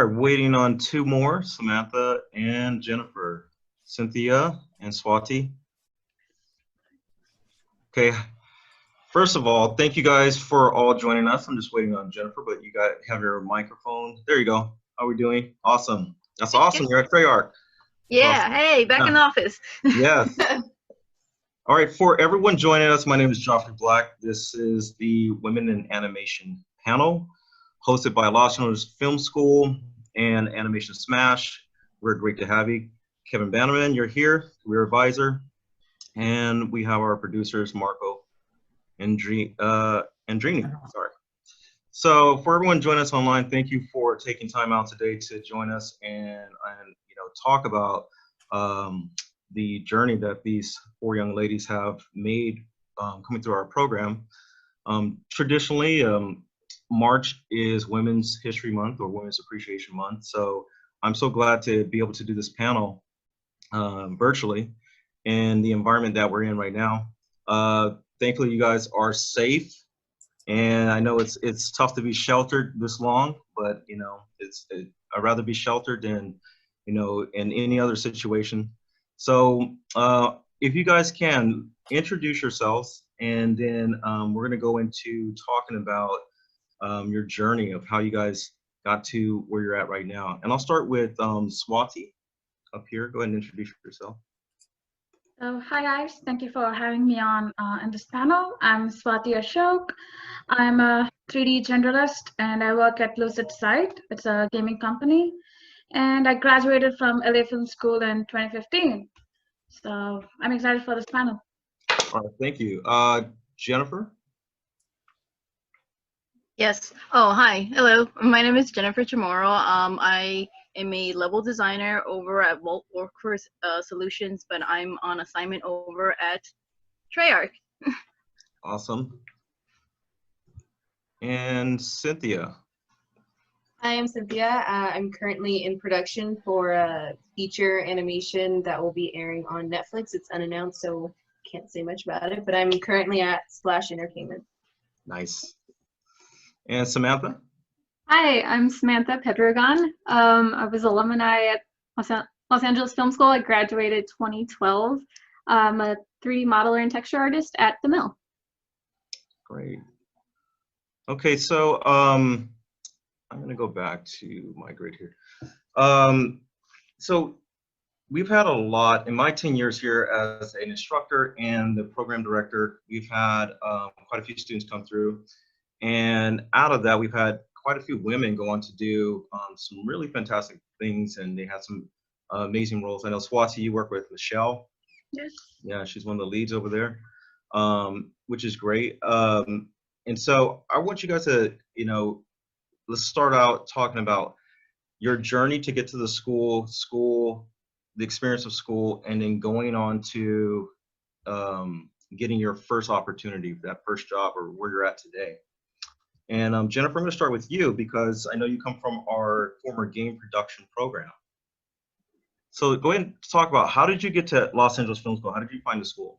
right, waiting on two more, Samantha and Jennifer. Cynthia and Swathi. Okay, first of all, thank you guys for all joining us. I'm just waiting on Jennifer, but you guys have your microphone. There you go. How are we doing? Awesome. That's awesome. You're at Treyarch. Yeah, awesome. Hey, back in the office. Yes. All right, for everyone joining us, my name is Joffery Black. This is the Women in Animation panel, hosted by Los Angeles Film School and Animation Smash. We're great to have you. Kevin Bannerman, you're here, career advisor. And we have our producers, Marco and Dreamy, sorry. So for everyone joining us online, thank you for taking time out today to join us and talk about the journey that these four young ladies have made coming through our program. Traditionally, March is Women's History Month or Women's Appreciation Month. So I'm so glad to be able to do this panel virtually in the environment that we're in right now. Thankfully, you guys are safe. And I know it's tough to be sheltered this long, but I'd rather be sheltered than in any other situation. So if you guys can introduce yourselves, and then we're going to go into talking about your journey of how you guys got to where you're at right now. And I'll start with Swathi up here. Go ahead and introduce yourself. Hi guys, thank you for having me on in this panel. I'm Swathi Ashok. I'm a 3D generalist and I work at Lucid Sight. It's a gaming company. And I graduated from LA Film School in 2015. So I'm excited for this panel. All right, thank you. Jennifer? Yes. Oh, hi. Hello. My name is Jennifer Chamorro. I am a level designer over at Workforce Solutions, but I'm on assignment over at Treyarch. Awesome. And Cynthia? Hi, I'm Cynthia. I'm currently in production for a feature animation that will be airing on Netflix. It's unannounced, so can't say much about it, but I'm currently at Splash Entertainment. Nice. And Samantha? Hi, I'm Samantha Pedrogan. I was alumni at Los Angeles Film School. I graduated 2012. I'm a 3D modeler and texture artist at the Mill. Great. Okay, so I'm going to go back to my grid here. So we've had a lot, in my 10 years here as an instructor and the program director, we've had quite a few students come through. And out of that, we've had quite a few women go on to do some really fantastic things, and they had some amazing roles. I know, Swathi, you work with Michelle. Yes. Yeah, she's one of the leads over there, which is great. And so I want you guys to, let's start out talking about your journey to get to the school, the experience of school, and then going on to getting your first opportunity, that first job, or where you're at today. And Jennifer, I'm going to start with you because I know you come from our former game production program. So go ahead and talk about, how did you get to Los Angeles Film School? How did you find the school?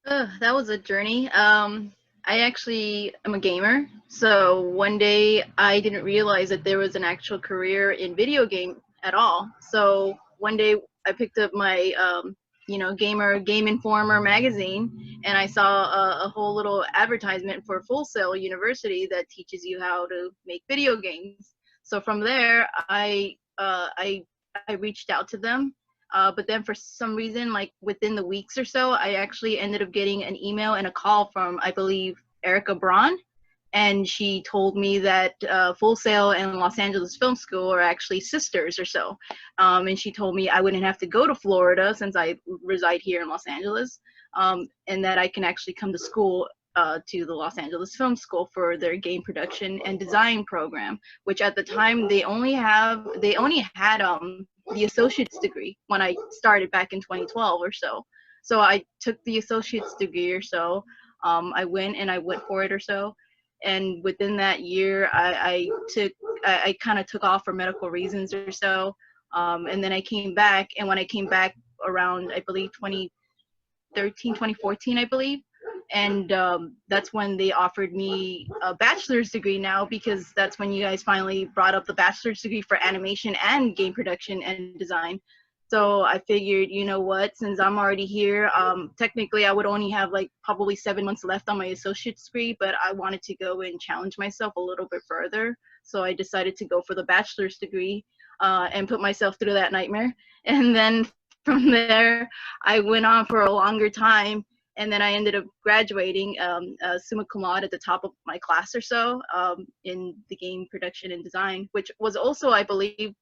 That was a journey. I actually am a gamer. So one day I didn't realize that there was an actual career in video game at all. So one day I picked up my Game Informer magazine, and I saw a whole little advertisement for Full Sail University that teaches you how to make video games. So from there, I reached out to them, but then for some reason, like within the weeks or so, I actually ended up getting an email and a call from, I believe, Erica Braun, and she told me that Full Sail and Los Angeles Film School are actually sisters or so. And she told me I wouldn't have to go to Florida since I reside here in Los Angeles, and that I can actually come to school to the Los Angeles Film School for their game production and design program, which at the time they only had the associate's degree when I started back in 2012 or so. So I took the associate's degree or so. I went for it or so. And within that year, I kind of took off for medical reasons or so. And then I came back, and when I came back around, I believe 2013, 2014, I believe, And that's when they offered me a bachelor's degree now, because that's when you guys finally brought up the bachelor's degree for animation and game production and design. So I figured, you know what, since I'm already here, technically I would only have like probably 7 months left on my associate's degree, but I wanted to go and challenge myself a little bit further. So I decided to go for the bachelor's degree and put myself through that nightmare. And then from there, I went on for a longer time. And then I ended up graduating summa cum laude at the top of my class or so in the game production and design, which was also, I believe,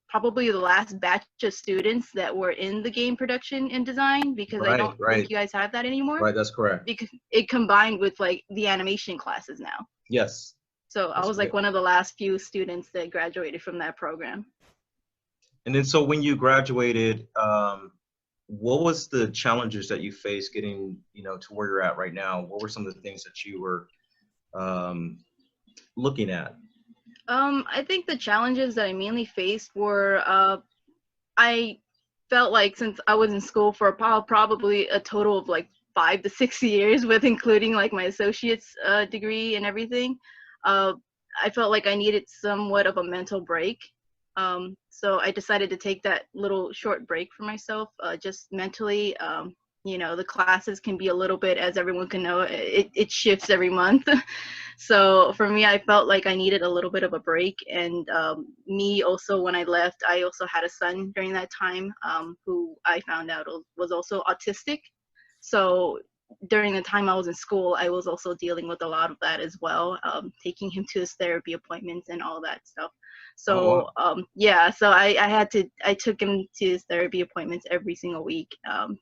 probably the last batch of students that were in the game production and design, because I don't think you guys have that anymore. Right, that's correct. Because it combined with like the animation classes now. Yes. So I was like one of the last few students that graduated from that program. And then so when you graduated, what was the challenges that you faced getting, you know, to where you're at right now? What were some of the things that you were looking at? I think the challenges that I mainly faced were, I felt like since I was in school for probably a total of like 5 to 6 years, with including like my associate's degree and everything, I felt like I needed somewhat of a mental break. So I decided to take that little short break for myself, just mentally. You know, the classes can be a little bit, as everyone can know, it shifts every month. So for me, I felt like I needed a little bit of a break. And me also, when I left, I also had a son during that time who I found out was also autistic. So during the time I was in school, I was also dealing with a lot of that as well, taking him to his therapy appointments and all that stuff. So yeah, so I took him to his therapy appointments every single week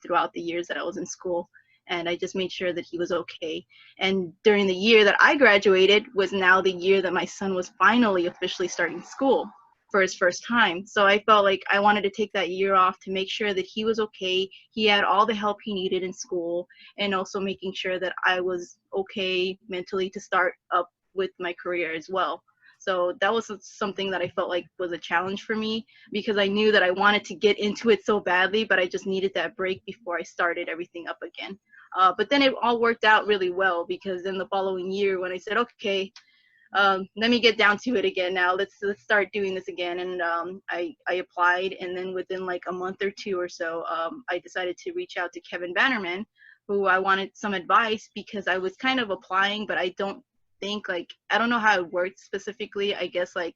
throughout the years that I was in school, and I just made sure that he was okay. And during the year that I graduated was now the year that my son was finally officially starting school for his first time. So I felt like I wanted to take that year off to make sure that he was okay, he had all the help he needed in school, and also making sure that I was okay mentally to start up with my career as well. So that was something that I felt like was a challenge for me, because I knew that I wanted to get into it so badly, but I just needed that break before I started everything up again. But then it all worked out really well, because in the following year when I said, okay, let me get down to it again now, let's start doing this again. And I applied, and then within like a month or two or so, I decided to reach out to Kevin Bannerman, who I wanted some advice, because I was kind of applying, but I don't know how it works specifically. I guess like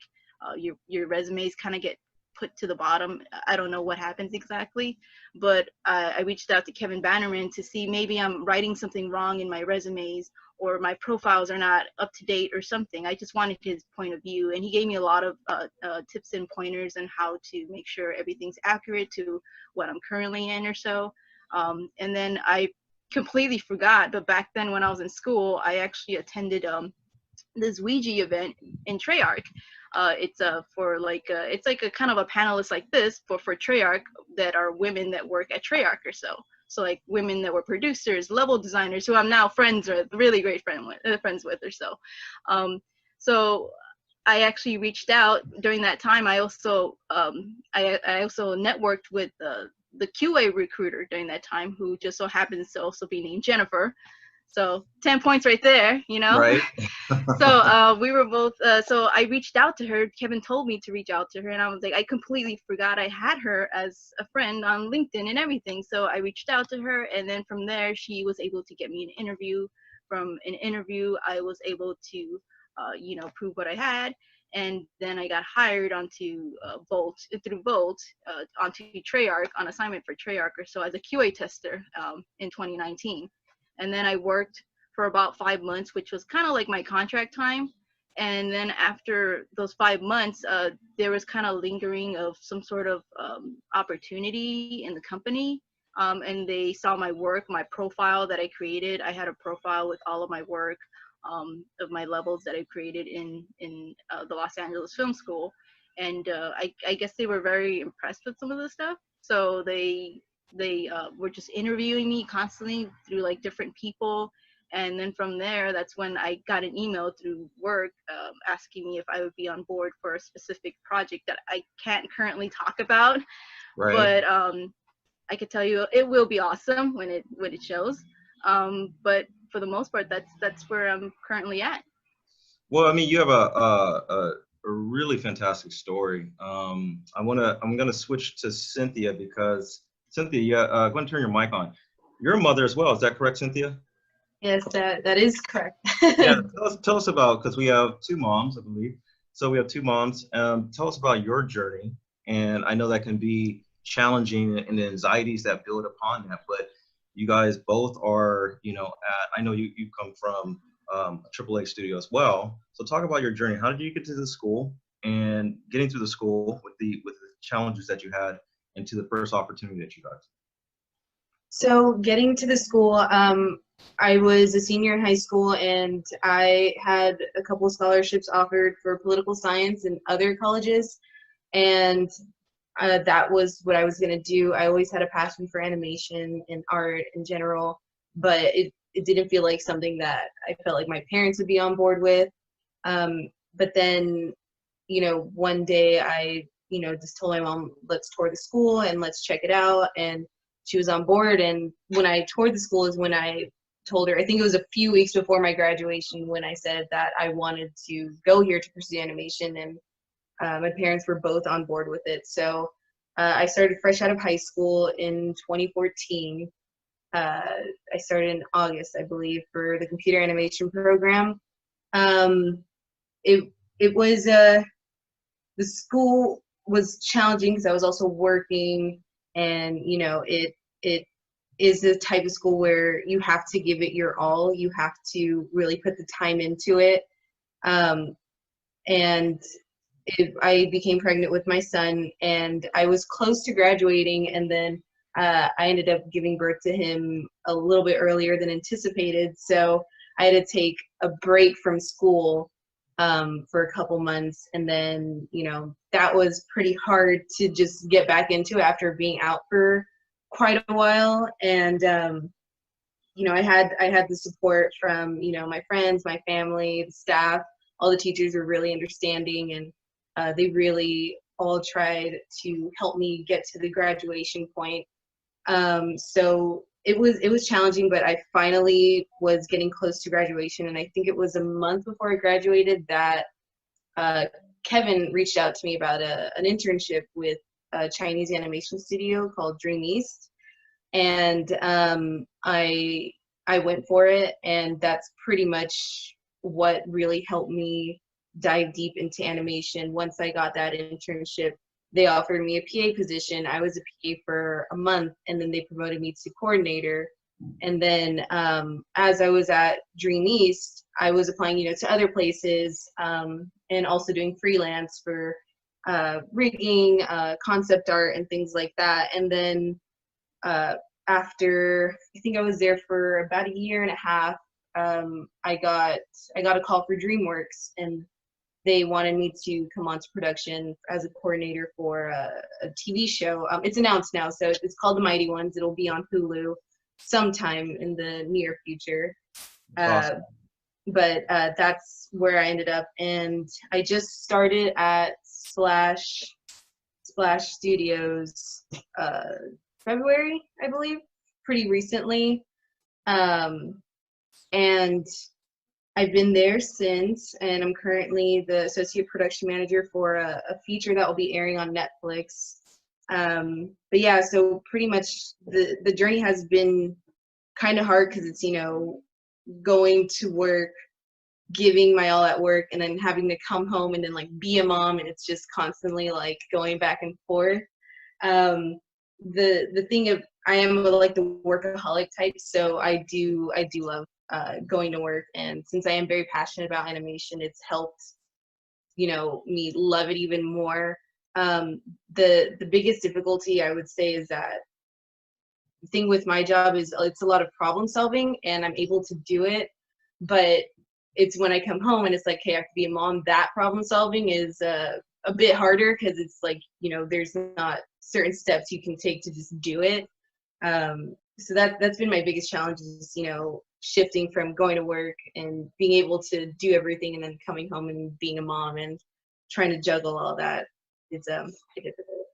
your resumes kind of get put to the bottom. I don't know what happens exactly, but I reached out to Kevin Bannerman to see maybe I'm writing something wrong in my resumes, or my profiles are not up to date or something. I just wanted his point of view, and he gave me a lot of tips and pointers on how to make sure everything's accurate to what I'm currently in or so. And then I completely forgot, but back then when I was in school, I actually attended this Ouija event in Treyarch. It's for like it's like a kind of a panelist like this, but for Treyarch that are women that work at Treyarch or so. So like women that were producers, level designers, who I'm now friends with, really great friends with or so. So I actually reached out during that time. I also I also networked with the QA recruiter during that time, who just so happens to also be named Jennifer. So 10 points right there, you know? Right. So we were both, so I reached out to her. Kevin told me to reach out to her, and I was like, I completely forgot I had her as a friend on LinkedIn and everything. So I reached out to her, and then from there, she was able to get me an interview. From an interview, I was able to, you know, prove what I had. And then I got hired onto through Volt, onto Treyarch, on assignment for Treyarch or so as a QA tester in 2019. And then I worked for about 5 months, which was kind of like my contract time. And then after those 5 months, there was kind of lingering of some sort of opportunity in the company. And they saw my work, my profile that I created. I had a profile with all of my work, of my levels that I created in the Los Angeles Film School. And I guess they were very impressed with some of the stuff. So they were just interviewing me constantly through like different people. And then from there, that's when I got an email through work asking me if I would be on board for a specific project that I can't currently talk about. Right. But I could tell you it will be awesome when it shows. But for the most part, that's where I'm currently at. Well, I mean, you have a really fantastic story. I'm gonna switch to Cynthia because Cynthia, yeah, go ahead and turn your mic on. You're a mother as well, is that correct, Cynthia? Yes, that is correct. Yeah, tell us about, because we have two moms, I believe. So we have two moms. Tell us about your journey, and I know that can be challenging and the anxieties that build upon that. But you guys both are, you know, I know you come from a AAA studio as well. So talk about your journey. How did you get to the school, and getting to the school with the challenges that you had, into the first opportunity that you got? So getting to the school, I was a senior in high school, and I had a couple of scholarships offered for political science and other colleges, and that was what I was going to do. I always had a passion for animation and art in general, but it didn't feel like something that I felt like my parents would be on board with. But then, you know, one day I, you know, just told my mom, let's tour the school and let's check it out. And she was on board. And when I toured the school is when I told her, I think it was a few weeks before my graduation, when I said that I wanted to go here to pursue animation. And my parents were both on board with it. So I started fresh out of high school in 2014. I started in August, I believe, for the computer animation program. It was, the school was challenging because I was also working, and, you know, it is the type of school where you have to give it your all. You have to really put the time into it. And I became pregnant with my son, and I was close to graduating, and then I ended up giving birth to him a little bit earlier than anticipated. So I had to take a break from school for a couple months, and then, you know, that was pretty hard to just get back into after being out for quite a while. And you know, I had the support from, you know, my friends, my family, the staff. All the teachers were really understanding, and they really all tried to help me get to the graduation point. So it was challenging, but I finally was getting close to graduation, and I think it was a month before I graduated that Kevin reached out to me about an internship with a Chinese animation studio called Dreamworks, and I went for it, and that's pretty much what really helped me dive deep into animation. Once I got that internship, they offered me a PA position. I was a PA for a month, and then they promoted me to coordinator. And then as I was at Dream East, I was applying, you know, to other places, and also doing freelance for rigging, concept art, and things like that. And then after, I think I was there for about a year and a half, I got a call for Dreamworks, and they wanted me to come on to production as a coordinator for a TV show. It's announced now, so it's called The Mighty Ones. It'll be on Hulu sometime in the near future. Awesome. But that's where I ended up, and I just started at Splash Studios February, I believe, pretty recently. And I've been there since, and I'm currently the associate production manager for a feature that will be airing on Netflix. But yeah, so pretty much the journey has been kind of hard, because it's, you know, going to work, giving my all at work, and then having to come home and then like be a mom, and it's just constantly like going back and forth. The thing of, I am like the workaholic type, so I do love going to work, and since I am very passionate about animation, it's helped, you know, me love it even more. The biggest difficulty, I would say, is that the thing with my job is it's a lot of problem solving, and I'm able to do it, but it's when I come home and it's like, hey, I have to be a mom, that problem solving is a bit harder, because it's like, you know, there's not certain steps you can take to just do it. So that's been my biggest challenge, is, you know, shifting from going to work and being able to do everything, and then coming home and being a mom and trying to juggle all that. It's difficult.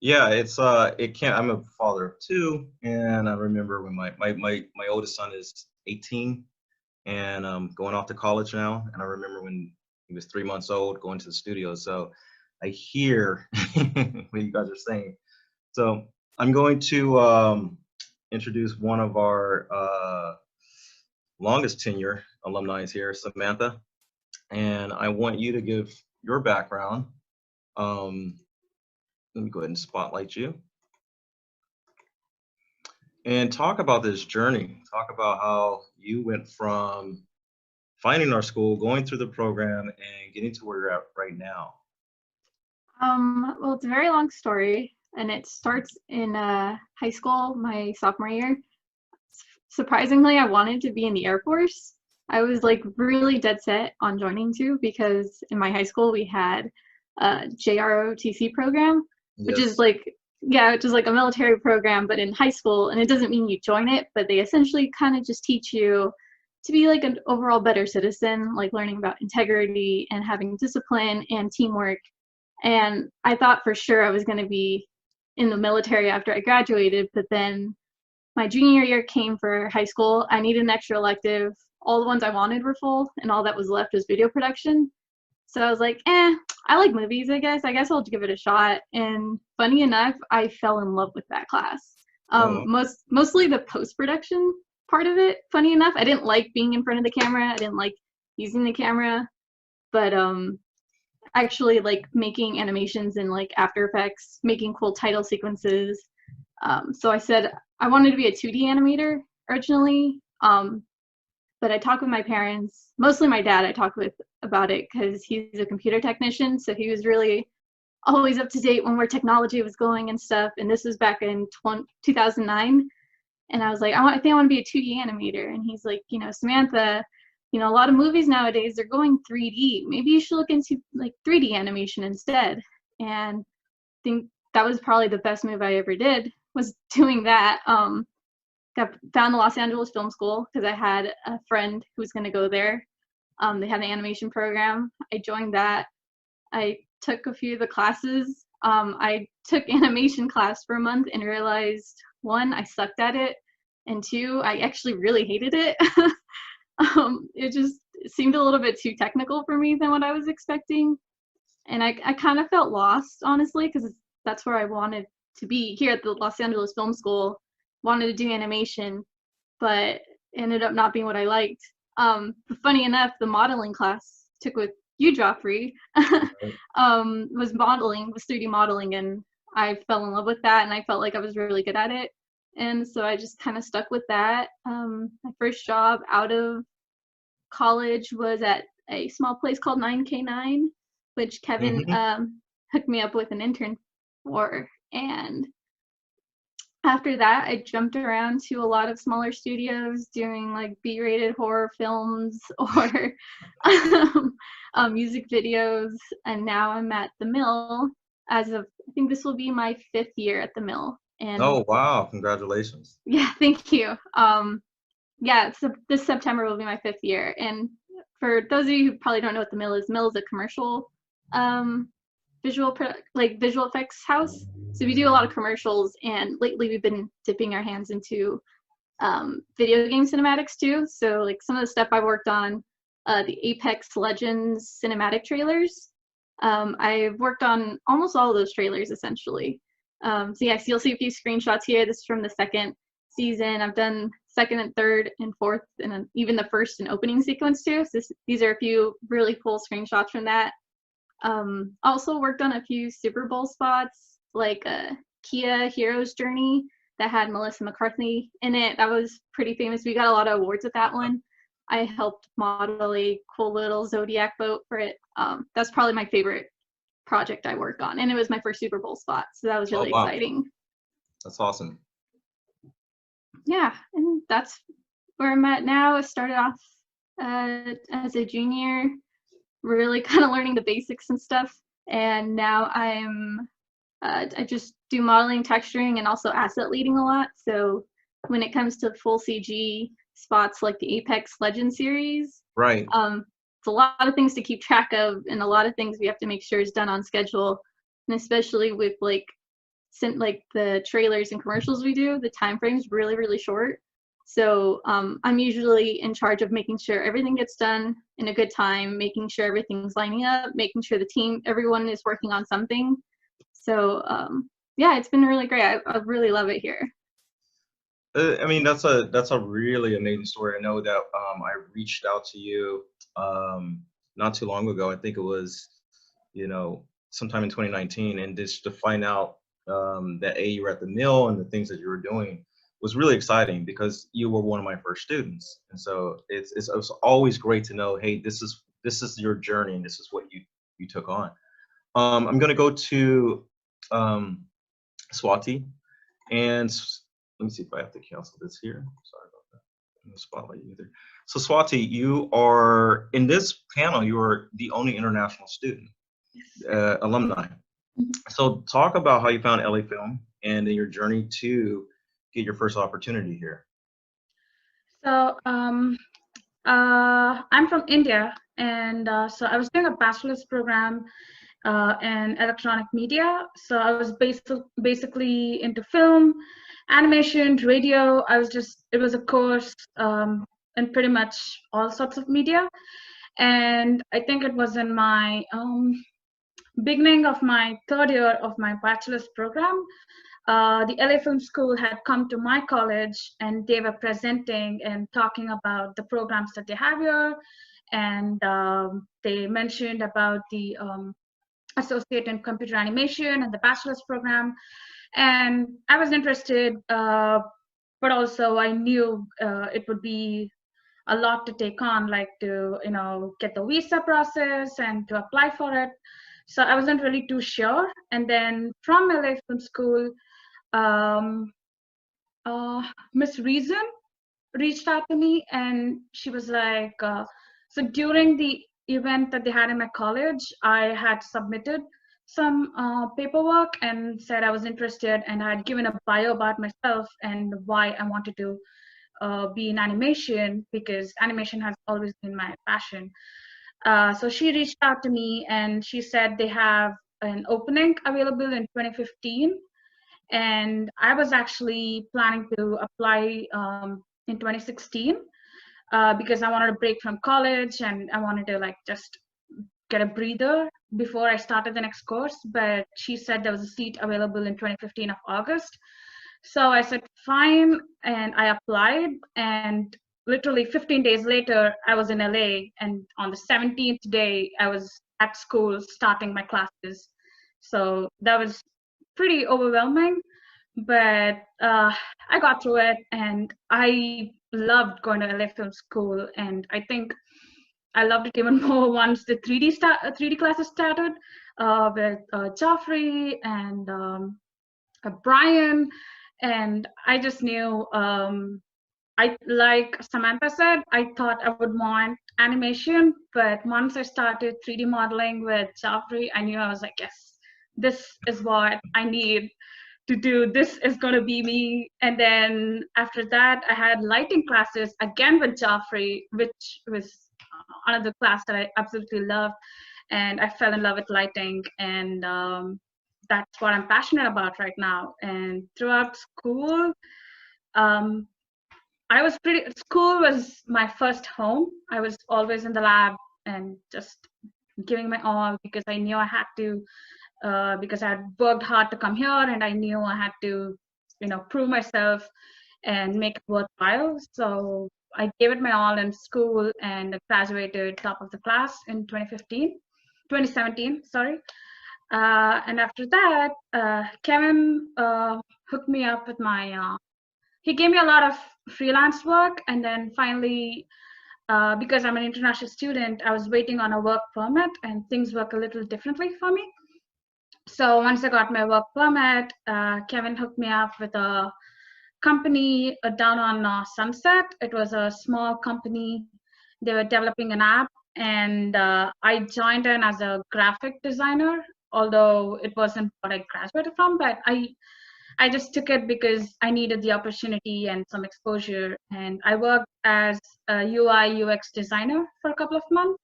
Yeah, it's it can't. I'm a father of two, and I remember when my oldest son is 18 and going off to college now, and I remember when he was 3 months old going to the studio. So I hear what you guys are saying. So I'm going to introduce one of our longest tenure alumni here, Samantha, and I want you to give your background. Let me go ahead and spotlight you and talk about this journey. Talk about how you went from finding our school, going through the program, and getting to where you're at right now. Well, it's a very long story, and it starts in high school, my sophomore year. Surprisingly, I wanted to be in the Air Force. I was like really dead set on joining too, because in my high school we had a JROTC program, which is like, yeah, which is like a military program, but in high school, and it doesn't mean you join it, but they essentially kind of just teach you to be like an overall better citizen, like learning about integrity and having discipline and teamwork. And I thought for sure I was going to be in the military after I graduated, but then my junior year came for high school. I needed an extra elective. All the ones I wanted were full, and all that was left was video production. So I was like, I like movies, I guess. I guess I'll give it a shot. And funny enough, I fell in love with that class. Mostly the post-production part of it. Funny enough, I didn't like being in front of the camera. I didn't like using the camera. But actually like making animations in like After Effects, making cool title sequences. So I said I wanted to be a 2D animator originally. But I talked with my parents, mostly my dad I talked with about it because he's a computer technician. So he was really always up to date when where technology was going and stuff. And this was back in 2009. And I was like, I think I want to be a 2D animator. And he's like, you know, Samantha, you know, a lot of movies nowadays, they're going 3D. Maybe you should look into like 3D animation instead. And I think that was probably the best move I ever did, was doing that. Found the Los Angeles Film School because I had a friend who was going to go there. They had an animation program. I joined that. I took a few of the classes. I took animation class for a month and realized, one, I sucked at it, and two, I actually really hated it. It just seemed a little bit too technical for me than what I was expecting. And I kind of felt lost, honestly, because that's where I wanted to be here at the Los Angeles Film School. Wanted to do animation, but ended up not being what I liked. But funny enough, the modeling class I took with you, Joffrey, was 3D modeling, and I fell in love with that, and I felt like I was really good at it. And so I just kind of stuck with that. My first job out of college was at a small place called 9K9, which Kevin hooked me up with an intern for. And after that, I jumped around to a lot of smaller studios doing like B-rated horror films or music videos. And now I'm at the Mill as of, I think this will be my 5th year at the Mill. And oh, wow. Congratulations. yeah, thank you. Yeah, so this September will be my 5th year. And for those of you who probably don't know what the Mill is a commercial visual effects house. So we do a lot of commercials, and lately we've been dipping our hands into video game cinematics too. So like some of the stuff I worked on, the Apex Legends cinematic trailers. I've worked on almost all of those trailers essentially. So yeah, so you'll see a few screenshots here. This is from the 2nd season. I've done 2nd and 3rd and 4th, and even the 1st and opening sequence too. So these are a few really cool screenshots from that. Also worked on a few Super Bowl spots, like Kia Hero's Journey that had Melissa McCarthy in it. That was pretty famous. We got a lot of awards with that one. I helped model a cool little Zodiac boat for it. That's probably my favorite project I worked on, and it was my first Super Bowl spot, so that was really exciting. That's awesome. Yeah, and that's where I'm at now. I started off as a junior, really kind of learning the basics and stuff, and now I just do modeling, texturing, and also asset leading a lot. So when it comes to full CG spots like the Apex Legends series, right, it's a lot of things to keep track of, and a lot of things we have to make sure is done on schedule, and especially with like like the trailers and commercials we do, the time frame's really, really short. So I'm usually in charge of making sure everything gets done in a good time, making sure everything's lining up, making sure the team, everyone is working on something. So yeah, it's been really great. I really love it here. I mean, that's a really amazing story. I know that I reached out to you not too long ago. I think it was, you know, sometime in 2019, and just to find out that you were at the mill and the things that you were doing was really exciting, because you were one of my first students, and so it's always great to know, hey, this is your journey and this is what you took on. I'm going to go to Swathi, and let me see if I have to cancel this here. Sorry about that. I'm going to spotlight you either. So Swathi, you are in this panel. You are the only international student, alumni. So talk about how you found LA Film and your journey to get your first opportunity here. So I'm from India, and so I was doing a bachelor's program in electronic media. So I was basically into film, animation, radio. It was a course in pretty much all sorts of media. And I think it was in my beginning of my third year of my bachelor's program, the LA Film School had come to my college, and they were presenting and talking about the programs that they have here. And they mentioned about the associate in computer animation and the bachelor's program. And I was interested, but also I knew it would be a lot to take on, like to, you know, get the visa process and to apply for it. So I wasn't really too sure. And then from LA Film School, Miss Reason reached out to me, and she was like, so during the event that they had in my college, I had submitted some paperwork and said I was interested, and I had given a bio about myself and why I wanted to be in animation, because animation has always been my passion. So she reached out to me, and she said they have an opening available in 2015. And I was actually planning to apply in 2016 because I wanted a break from college, and I wanted to like just get a breather before I started the next course. But she said there was a seat available in 2015 of August. So I said, fine, and I applied, and literally 15 days later, I was in LA, and on the 17th day, I was at school starting my classes. So that was pretty overwhelming, but I got through it, and I loved going to LA Film School, and I think I loved it even more once the 3D classes started with Joffery and Brian, and I just knew, like Samantha said, I thought I would want animation, but once I started 3D modeling with Joffery, I knew I was like, yes, this is what I need to do. This is going to be me. And then after that, I had lighting classes again with Joffery, which was another class that I absolutely loved. And I fell in love with lighting, and that's what I'm passionate about right now. And throughout school, school was my first home. I was always in the lab and just giving my all, because I knew I had to, because I had worked hard to come here, and I knew I had to, you know, prove myself and make it worthwhile. So I gave it my all in school, and graduated top of the class in 2017, sorry. And after that, Kevin hooked me up with my, he gave me a lot of freelance work. And then finally, because I'm an international student, I was waiting on a work permit, and things work a little differently for me. So once I got my work permit, Kevin hooked me up with a company down on Sunset. It was a small company. They were developing an app, and I joined in as a graphic designer, although it wasn't what I graduated from, but I just took it because I needed the opportunity and some exposure. And I worked as a UI UX designer for a couple of months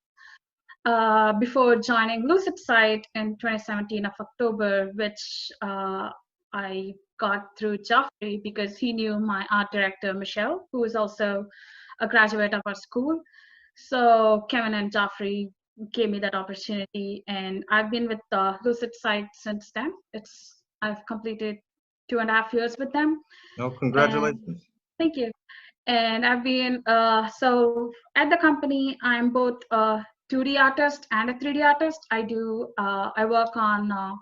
before joining Lucid Sight in 2017 of October, which I got through Joffery because he knew my art director, Michelle, who is also a graduate of our school. So Kevin and Joffery gave me that opportunity, and I've been with Lucid Sight since then. I've completed 2.5 years with them. Oh, congratulations. And thank you. And I've been, so at the company, I'm both a 2D artist and a 3D artist. I work on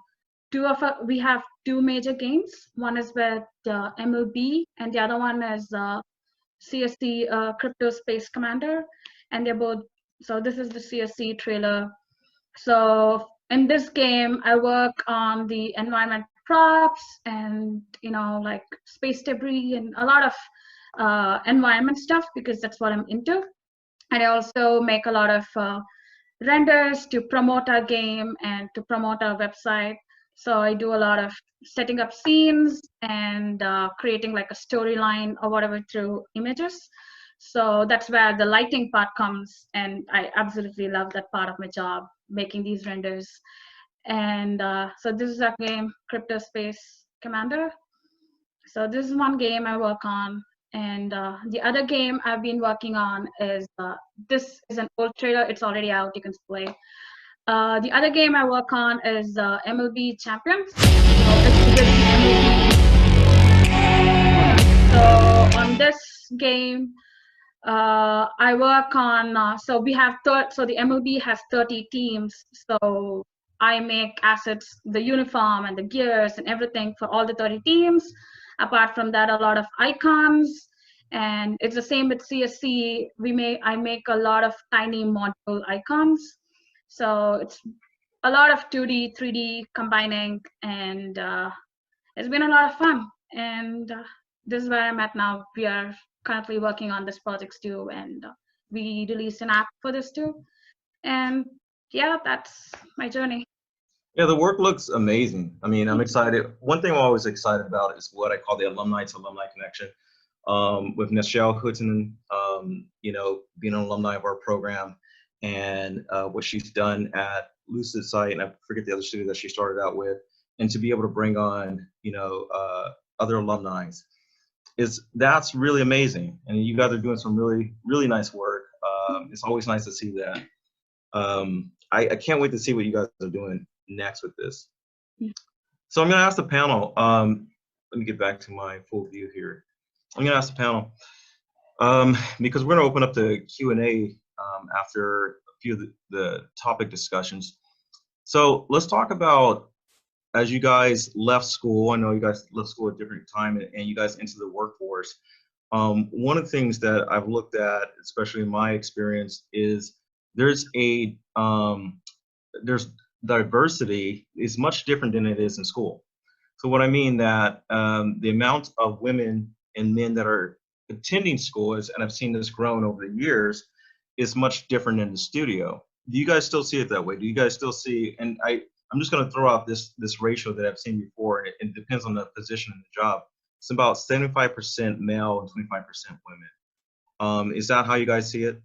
we have two major games. One is with MLB, and the other one is CSC Crypto Space Commander. And they're both, so this is the CSC trailer. So in this game, I work on the environment props and, like space debris and a lot of environment stuff, because that's what I'm into. And I also make a lot of renders to promote our game and to promote our website. So I do a lot of setting up scenes and creating like a storyline or whatever through images. So that's where the lighting part comes, and I absolutely love that part of my job, making these renders. And so this is our game, Crypto Space Commander. So this is one game I work on. And the other game I've been working on is, this is an old trailer, it's already out, you can play. The other game I work on is Mlb Champion. So on this game, I work on, so we have, so the MLB has 30 teams. So I make assets, the uniform and the gears and everything for all the 30 teams. Apart from that, a lot of icons. And it's the same with CSC. I make a lot of tiny module icons. So it's a lot of 2D, 3D combining, and it's been a lot of fun. And this is where I'm at now. We are currently working on this project too, and we released an app for this too. And yeah, that's my journey. Yeah, the work looks amazing. I mean, I'm excited. One thing I'm always excited about is what I call the alumni to alumni connection. With Michelle Hutton, being an alumni of our program, and what she's done at Lucid Sight, and I forget the other studio that she started out with, and to be able to bring on, other alumni, that's really amazing. And you guys are doing some really, really nice work. It's always nice to see that. I can't wait to see what you guys are doing next with this. So I'm going to ask the panel. Let me get back to my full view here. I'm going to ask the panel because we're going to open up the Q&A after a few of the topic discussions. So let's talk about, as you guys left school, I know you guys left school at a different time, and you guys entered the workforce. One of the things that I've looked at, especially in my experience, is there's diversity is much different than it is in school. So what I mean that the amount of women and men that are attending school is, and I've seen this grown over the years, is much different in the studio. Do you guys still see it that way? Do you guys still see, and I'm just going to throw out this ratio that I've seen before, and it depends on the position in the job. It's about 75% male and 25% women. Is that how you guys see it?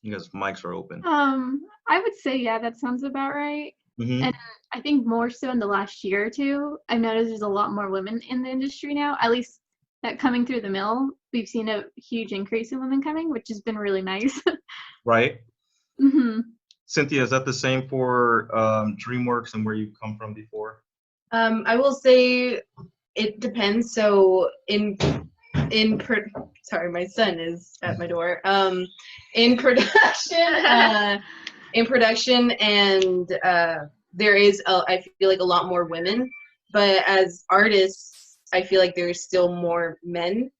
You guys' mics are open. I would say, yeah, that sounds about right. Mm-hmm. And I think more so in the last year or two, I've noticed there's a lot more women in the industry now, at least that coming through the mill. We've seen a huge increase in women coming, which has been really nice. Right. Mm-hmm. Cynthia, is that the same for Dreamworks and where you've come from before? I will say it depends. So sorry, my son is at my door. In production, and there is, I feel like, a lot more women, but as artists, I feel like there's still more men,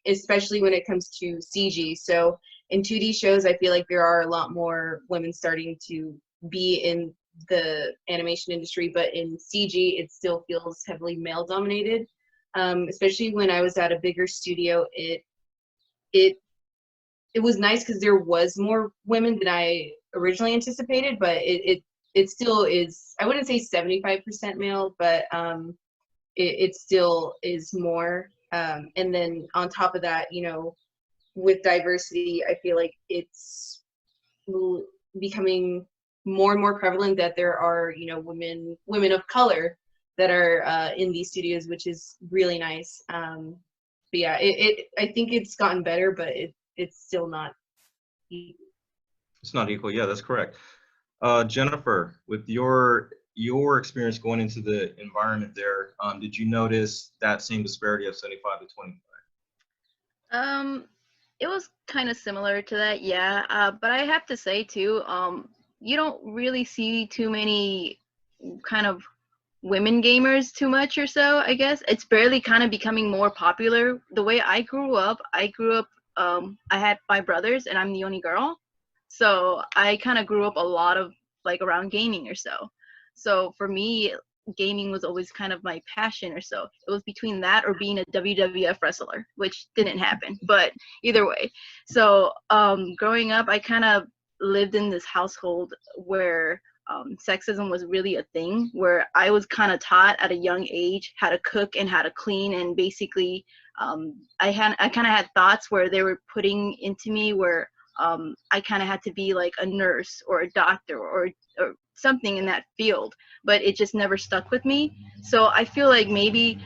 especially when it comes to CG. So in 2D shows, I feel like there are a lot more women starting to be in the animation industry, but in CG, it still feels heavily male dominated. Especially when I was at a bigger studio, it was nice because there was more women than I originally anticipated, but it still is, I wouldn't say 75% male, but it still is more. And then on top of that, with diversity, I feel like it's becoming more and more prevalent that there are, women of color that are in these studios, which is really nice. But yeah, I think it's gotten better, but it's still not equal. It's not equal. Yeah, that's correct. Jennifer, with your experience going into the environment there, did you notice that same disparity of 75 to 25? It was kind of similar to that, yeah. But I have to say too, you don't really see too many kind of women gamers too much or so, I guess. It's barely kind of becoming more popular. The way I grew up, I had 5 brothers and I'm the only girl. So I kind of grew up a lot of like around gaming or so. So for me, gaming was always kind of my passion or so. It was between that or being a WWF wrestler, which didn't happen, but either way. So growing up, I kind of lived in this household where sexism was really a thing, where I was kind of taught at a young age how to cook and how to clean, and basically I kind of had thoughts where they were putting into me where I kind of had to be like a nurse or a doctor or something in that field, but it just never stuck with me. So I feel like maybe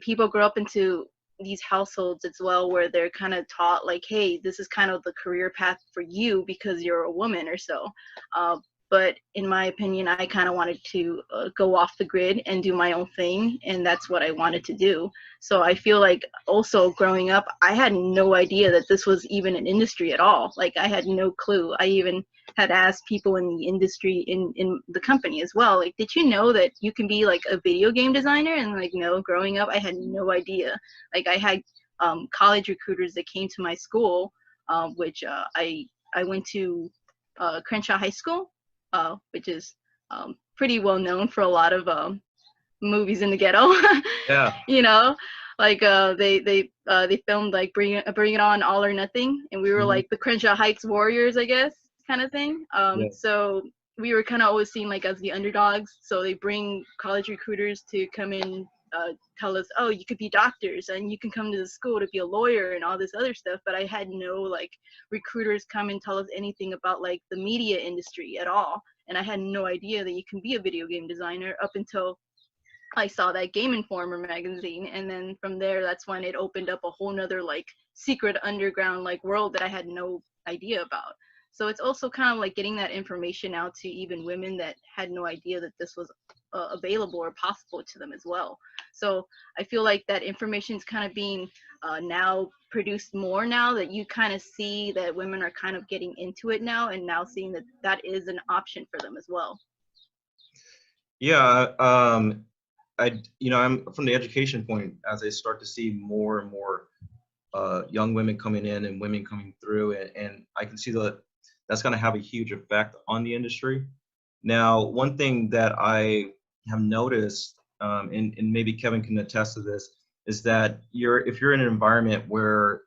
people grow up into these households as well where they're kind of taught like, hey, this is kind of the career path for you because you're a woman or so. But in my opinion, I kind of wanted to go off the grid and do my own thing, and that's what I wanted to do. So I feel like also growing up, I had no idea that this was even an industry at all. Like I had no clue. I even had asked people in the industry in the company as well, like, did you know that you can be like a video game designer? And like, no, growing up, I had no idea. Like I had college recruiters that came to my school, which I went to Crenshaw High School. Which is pretty well known for a lot of movies in the ghetto. Yeah. You know, like they filmed like Bring It On, All or Nothing, and we were like the Crenshaw Heights Warriors, I guess, kind of thing. Yeah. So we were kind of always seen like as the underdogs. So they bring college recruiters to come in, tell us, oh, you could be doctors and you can come to the school to be a lawyer and all this other stuff. But I had no like recruiters come and tell us anything about like the media industry at all. And I had no idea that you can be a video game designer up until I saw that Game Informer magazine. And then from there, that's when it opened up a whole nother like secret underground like world that I had no idea about. So it's also kind of like getting that information out to even women that had no idea that this was available or possible to them as well. So I feel like that information is kind of being now produced more now that you kind of see that women are kind of getting into it now, and now seeing that that is an option for them as well. Yeah, I'm from the education point, as I start to see more and more young women coming in and women coming through, and I can see that that's going to have a huge effect on the industry. Now, one thing that I have noticed, and maybe Kevin can attest to this, is that if you're in an environment where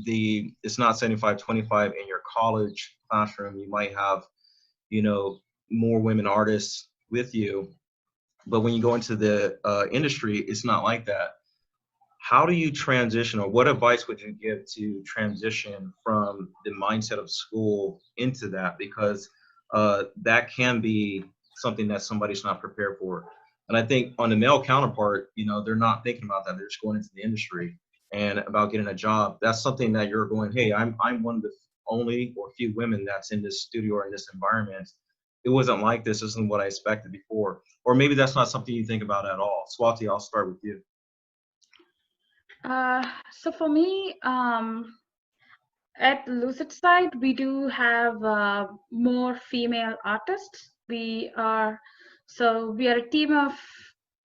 it's not 75-25 in your college classroom, you might have, more women artists with you. But when you go into the industry, it's not like that. How do you transition, or what advice would you give to transition from the mindset of school into that? Because that can be something that somebody's not prepared for. And I think on the male counterpart, they're not thinking about that. They're just going into the industry and about getting a job. That's something that you're going, hey, I'm one of the only or few women that's in this studio or in this environment. It wasn't like this. This isn't what I expected before. Or maybe that's not something you think about at all. Swathi, I'll start with you. So for me, at Lucid Sight, we do have more female artists. We are a team of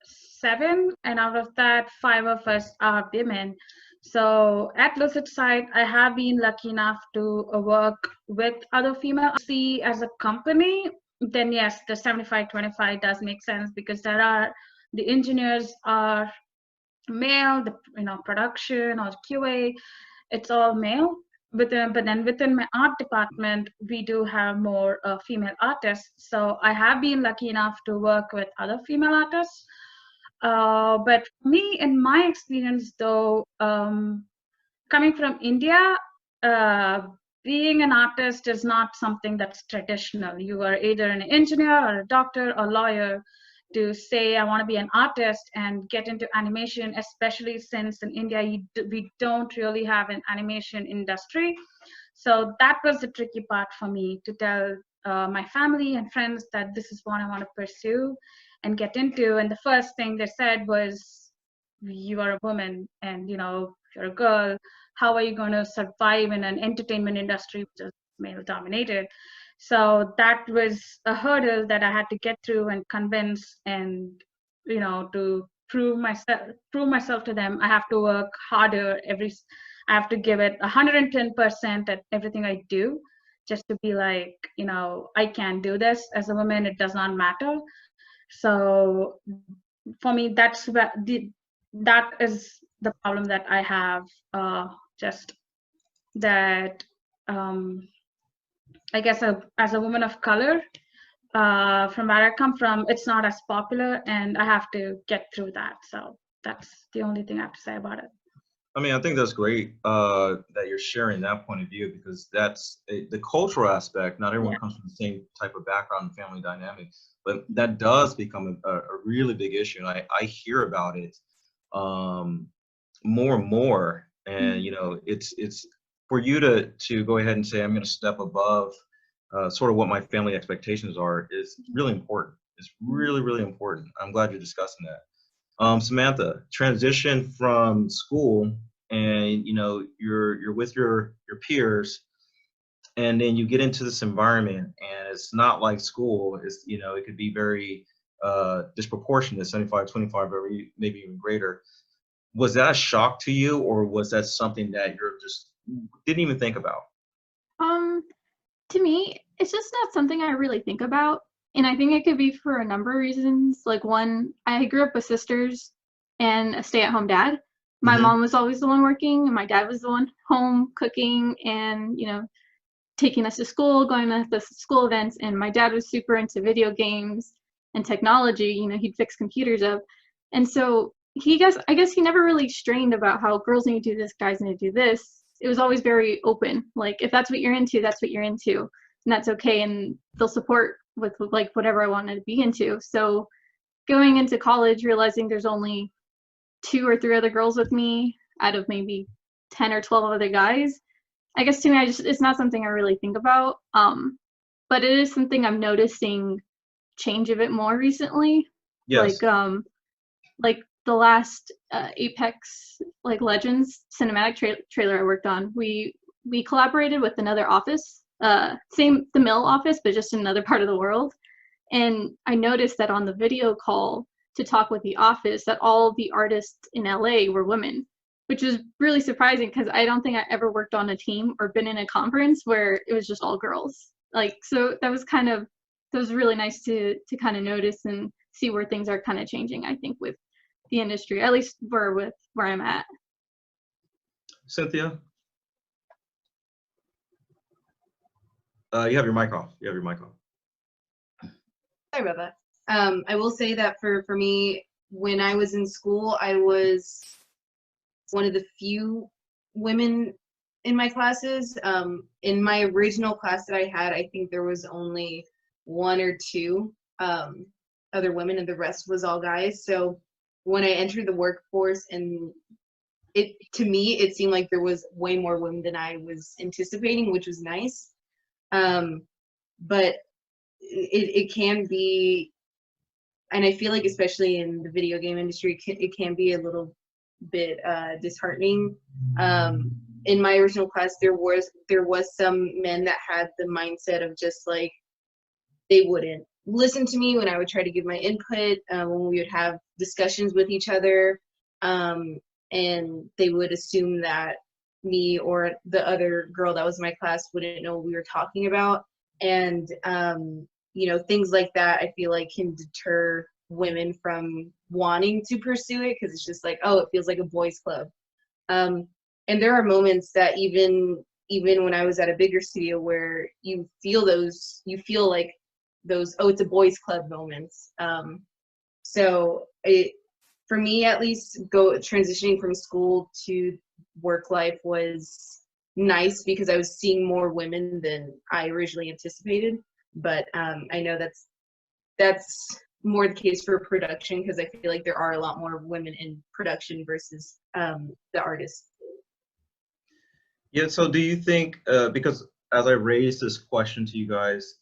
7, and out of that, 5 of us are women. So at Lucid Sight, I have been lucky enough to work with other female. See, as a company, then yes, the 75-25 does make sense, because the engineers are male, the production or QA, it's all male. But then within my art department, we do have more female artists. So I have been lucky enough to work with other female artists. But me, in my experience though, coming from India, being an artist is not something that's traditional. You are either an engineer or a doctor or lawyer. to say I want to be an artist and get into animation, especially since in India we don't really have an animation industry. So that was the tricky part for me, to tell my family and friends that this is what I want to pursue and get into. And the first thing they said was, you are a woman, and you're a girl, how are you going to survive in an entertainment industry which is male dominated? So that was a hurdle that I had to get through and convince, and to prove myself to them. I have to work harder I have to give it 110% at everything I do, just to be like, I can do this. As a woman, it does not matter. So for me, that is the problem that I have. Just that, I guess as a woman of color, from where I come from, it's not as popular, and I have to get through that. So that's the only thing I have to say about it. I mean, I think that's great that you're sharing that point of view, because that's the cultural aspect. Not everyone comes from the same type of background and family dynamic, but that does become a really big issue. And I hear about it more and more. And it's for you to go ahead and say, I'm going to step above sort of what my family expectations are, is really important. It's really, really important. I'm glad you're discussing that. Samantha, transition from school, and you're with your peers, and then you get into this environment, and it's not like school. It's it could be very disproportionate, 75-25, or maybe even greater. Was that a shock to you, or was that something that you're just didn't even think about? To me, it's just not something I really think about. And I think it could be for a number of reasons. Like, one, I grew up with sisters and a stay-at-home dad. My mom was always the one working, and my dad was the one home cooking and, taking us to school, going to the school events. And my dad was super into video games and technology. He'd fix computers up. And so I guess he never really strained about how girls need to do this, guys need to do this. It was always very open. Like, if that's what you're into, that's what you're into. And that's okay. And they'll support with like whatever I wanted to be into. So going into college, realizing there's only 2 or 3 other girls with me out of maybe 10 or 12 other guys, I guess to me, it's not something I really think about. But it is something I'm noticing change a bit more recently. Yes. Like the last Apex Legends cinematic trailer I worked on, we collaborated with another office. The mill office, but just in another part of the world. And I noticed that on the video call to talk with the office, that all the artists in LA were women, which was really surprising, because I don't think I ever worked on a team or been in a conference where it was just all girls. So that was really nice to kind of notice and see where things are kind of changing, I think, with the industry, at least where I'm at. Cynthia? You have your mic off. Sorry about that. I will say that for me, when I was in school, I was one of the few women in my classes. In my original class that I had, I think there was only 1 or 2 other women, and the rest was all guys. So when I entered the workforce, and to me, it seemed like there was way more women than I was anticipating, which was nice. But it can be, and I feel like especially in the video game industry, it can be a little bit disheartening. In my original class, there was some men that had the mindset of just like, they wouldn't listen to me when I would try to give my input, when we would have discussions with each other, and they would assume that me or the other girl that was in my class wouldn't know what we were talking about. And things like that, I feel like can deter women from wanting to pursue it, because it's just like, oh, it feels like a boys club. And there are moments that even when I was at a bigger studio, where you feel like those, oh, it's a boys club moments. So for me, at least, transitioning from school to work life was nice, because I was seeing more women than I originally anticipated. But I know that's more the case for production, because I feel like there are a lot more women in production versus the artists. Yeah, so do you think, because as I raised this question to you guys,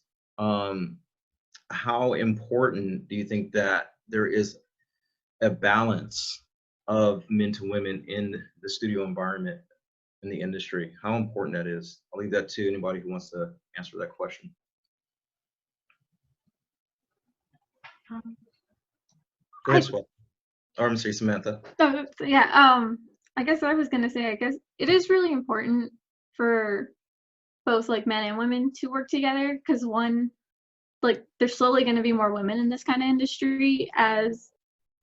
how important do you think that there is a balance of men to women in the studio environment, in the industry? How important that is? I'll leave that to anybody who wants to answer that question. Go ahead, Swathi. Or I'm sorry, Samantha. So, yeah, I guess I was gonna say, I guess it is really important for both like men and women to work together, because one, like there's slowly going to be more women in this kind of industry as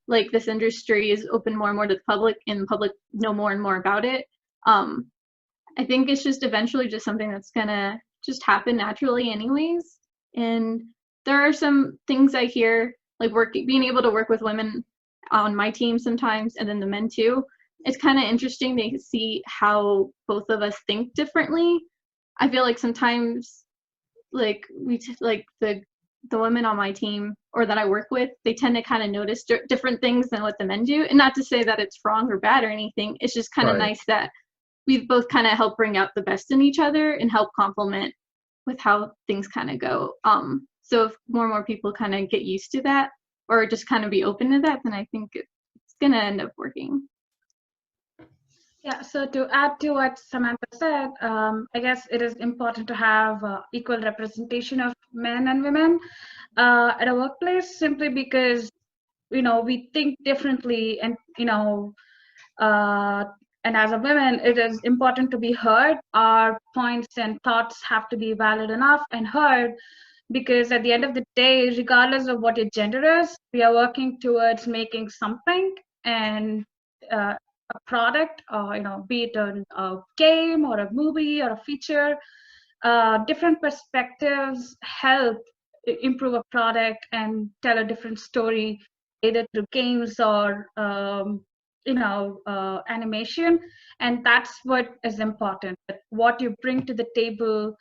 like this industry is open more and more to the public and the public know more and more about it. I think it's just eventually just something that's gonna just happen naturally anyways. And there are some things I hear, like being able to work with women on my team sometimes, and then the men too. It's kind of interesting to see how both of us think differently. I feel like sometimes, like the women on my team or that I work with, they tend to kind of notice different things than what the men do. And not to say that it's wrong or bad or anything. It's just kind of nice that we both kind of help bring out the best in each other and help complement with how things kind of go. So if more and more people kind of get used to that or just kind of be open to that, then I think it's gonna end up working. Yeah, so to add to what Samantha said, I guess it is important to have equal representation of men and women at a workplace, simply because, we think differently, and, and as a woman, it is important to be heard. Our points and thoughts have to be valid enough and heard, because at the end of the day, regardless of what your gender is, we are working towards making something, and a product, or be it a game or a movie or a feature. Different perspectives help improve a product and tell a different story, either through games or animation. And that's what is important, what you bring to the table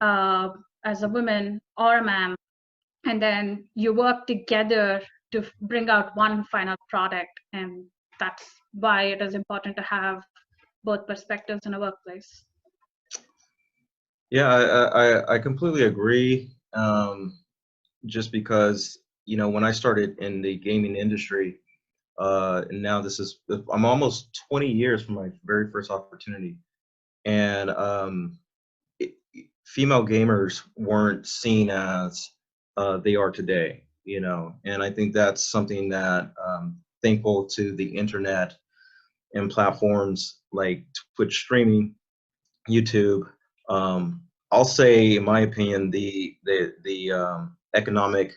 as a woman or a man, and then you work together to bring out one final product. And that's why it is important to have both perspectives in a workplace. Yeah, I completely agree. Just because, when I started in the gaming industry, and now I'm almost 20 years from my very first opportunity. And female gamers weren't seen as they are today, and I think that's something that thankful to the internet and platforms like Twitch streaming, YouTube. I'll say, in my opinion, the economic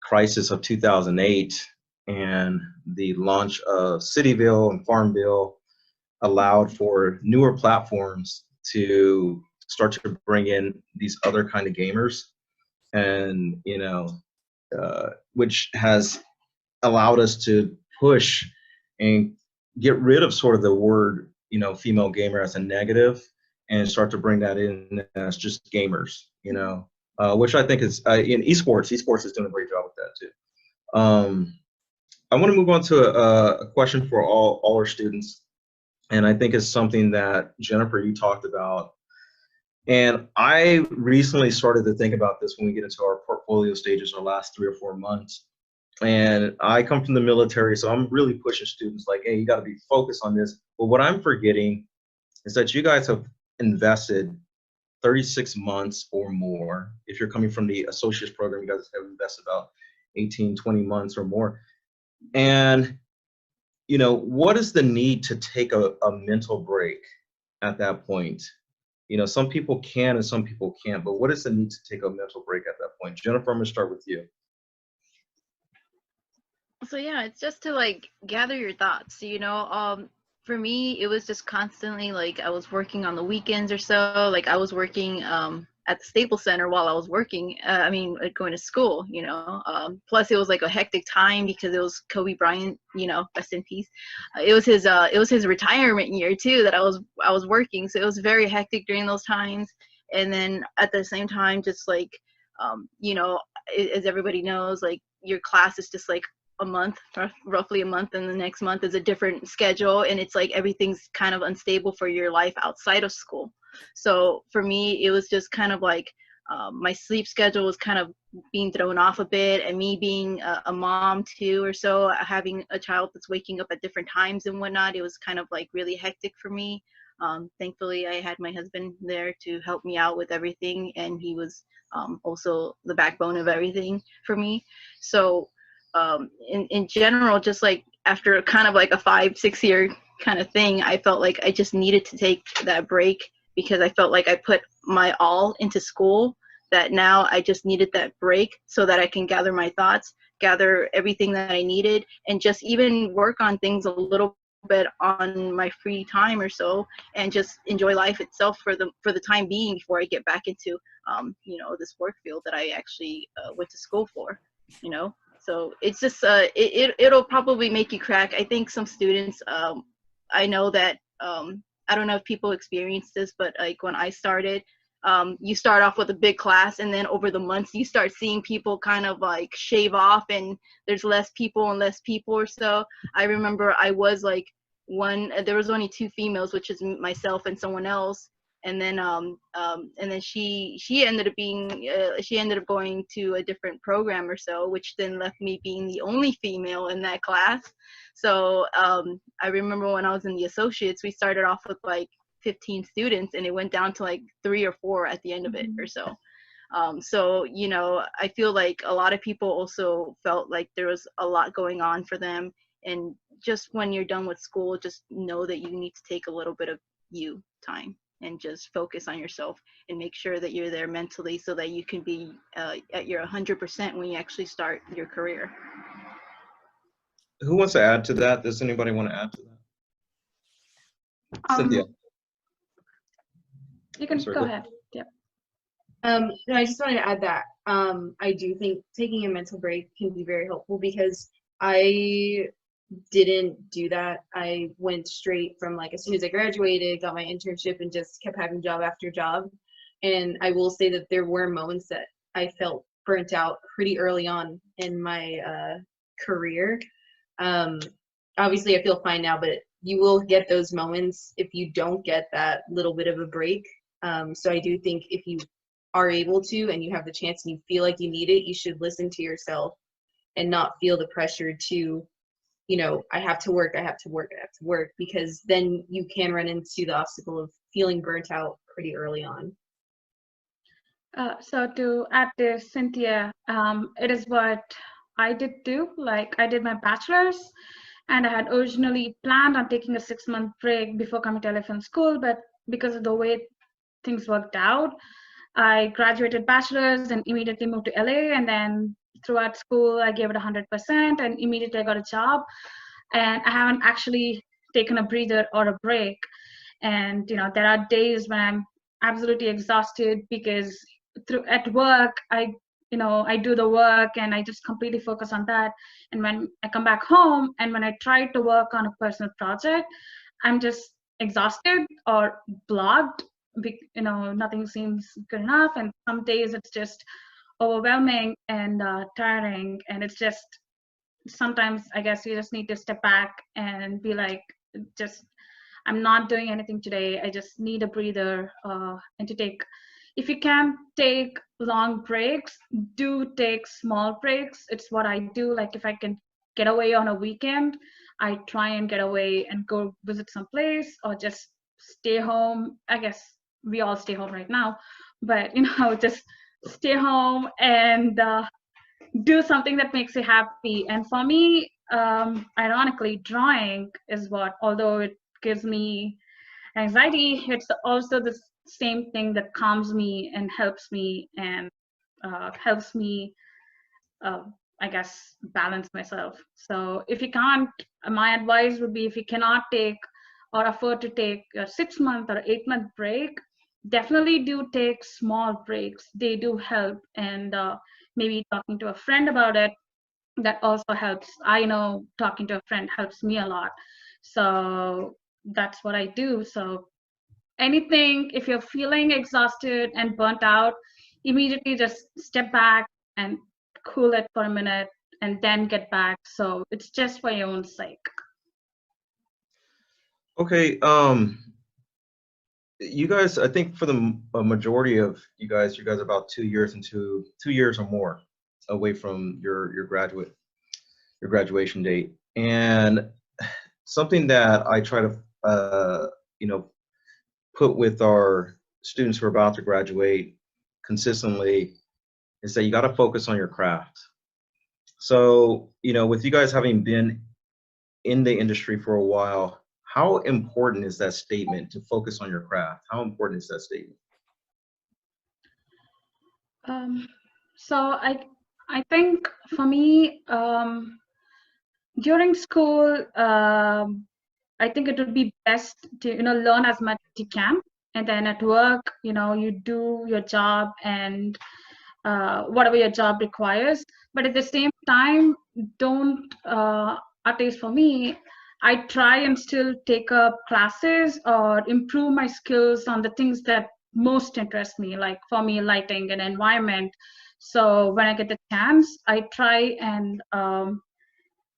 crisis of 2008 and the launch of Cityville and Farmville allowed for newer platforms to start to bring in these other kind of gamers, and which has allowed us to push and get rid of sort of the word female gamer as a negative, and start to bring that in as just gamers, which I think is in esports is doing a great job with that too. I want to move on to a question for all our students, and I think it's something that Jennifer, you talked about. And I recently started to think about this when we get into our portfolio stages, our last 3 or 4 months. And I come from the military, so I'm really pushing students like, hey, you got to be focused on this. But what I'm forgetting is that you guys have invested 36 months or more. If you're coming from the associate's program, you guys have invested about 18, 20 months or more. And, what is the need to take a mental break at that point? Some people can and some people can't, but what is the need to take a mental break at that point? Jennifer, I'm gonna start with you. So yeah, it's just to like gather your thoughts, for me, it was just constantly like I was working on the weekends or so. Like I was working at the Staples Center while I was working. Going to school. Plus, it was like a hectic time because it was Kobe Bryant. Rest in peace. It was his retirement year too that I was working. So it was very hectic during those times. And then at the same time, just like as everybody knows, like your class is just like a month, roughly a month, and the next month is a different schedule, and it's like everything's kind of unstable for your life outside of school. So for me, it was just kind of like my sleep schedule was kind of being thrown off a bit, and me being a mom too, or so, having a child that's waking up at different times and whatnot, it was kind of like really hectic for me. Thankfully, I had my husband there to help me out with everything, and he was also the backbone of everything for me. So in general, just like after kind of like a 5-6 year kind of thing, I felt like I just needed to take that break, because I felt like I put my all into school, that now I just needed that break so that I can gather my thoughts, gather everything that I needed, and just even work on things a little bit on my free time or so, and just enjoy life itself for the time being before I get back into you know, this work field that I actually went to school for, you know. So it's just it'll probably make you crack. I think some students, I know that I don't know if people experience this, but like when I started, you start off with a big class, and then over the months you start seeing people kind of like shave off, and there's less people and less people or so. I remember I was like there was only 2 females, which is myself and someone else, and then she ended up being she ended up going to a different program or so, which then left me being the only female in that class. So I remember when I was in the associates, we started off with like 15 students, and it went down to like 3 or 4 at the end of it or so. So, you know, I feel like a lot of people also felt like there was a lot going on for them. And just when you're done with school, just know that you need to take a little bit of you time and just focus on yourself and make sure that you're there mentally so that you can be at your 100% when you actually start your career. Who wants to add to that? Does anybody want to add to that? Cynthia. You can go ahead. Yeah. No, I just wanted to add that I do think taking a mental break can be very helpful, because I didn't do that. I went straight from, like, as soon as I graduated, got my internship, and just kept having job after job. And I will say that there were moments that I felt burnt out pretty early on in my career. Obviously I feel fine now, but you will get those moments if you don't get that little bit of a break. So I do think if you are able to, and you have the chance, and you feel like you need it, you should listen to yourself and not feel the pressure to, you know, I have to work, I have to work, I have to work, because then you can run into the obstacle of feeling burnt out pretty early on. So to add to Cynthia, it is what I did too. Like, I did my bachelor's, and I had originally planned on taking a 6-month break before coming to LFM school, but because of the way things worked out, I graduated bachelor's and immediately moved to LA, and then throughout school I gave it 100%, and immediately I got a job, and I haven't actually taken a breather or a break. And you know, there are days when I'm absolutely exhausted, because at work I do the work and I just completely focus on that, and when I come back home and when I try to work on a personal project, I'm just exhausted or blocked. You know, nothing seems good enough, and some days it's just overwhelming and tiring, and it's just, sometimes I guess you just need to step back and be like, just, I'm not doing anything today, I just need a breather. And to take, if you can take long breaks, do take small breaks. It's what I do. Like, if I can get away on a weekend, I try and get away and go visit some place, or just stay home. I guess we all stay home right now, but you know, just stay home and do something that makes you happy. And for me, ironically, drawing is what, although it gives me anxiety, it's also the same thing that calms me and helps me I guess balance myself. So if you can't, my advice would be, if you cannot take or afford to take a 6-month or 8-month break, definitely do take small breaks. They do help, and maybe talking to a friend about it, that also helps. I know talking to a friend helps me a lot, so that's what I do. So anything, if you're feeling exhausted and burnt out, immediately just step back and cool it for a minute and then get back. So it's just for your own sake. Okay, you guys, I think for the majority of you guys about 2 years into 2 years or more away from your graduation date. And something that I try to you know, put with our students who are about to graduate consistently is that you got to focus on your craft. So, you know, with you guys having been in the industry for a while, how important is that statement to focus on your craft? How important is that statement? So I think for me, during school, I think it would be best to, you know, learn as much as you can, and then at work, you know, you do your job and whatever your job requires. But at the same time, don't, at least for me, I try and still take up classes or improve my skills on the things that most interest me, like for me, lighting and environment. So when I get the chance, I try and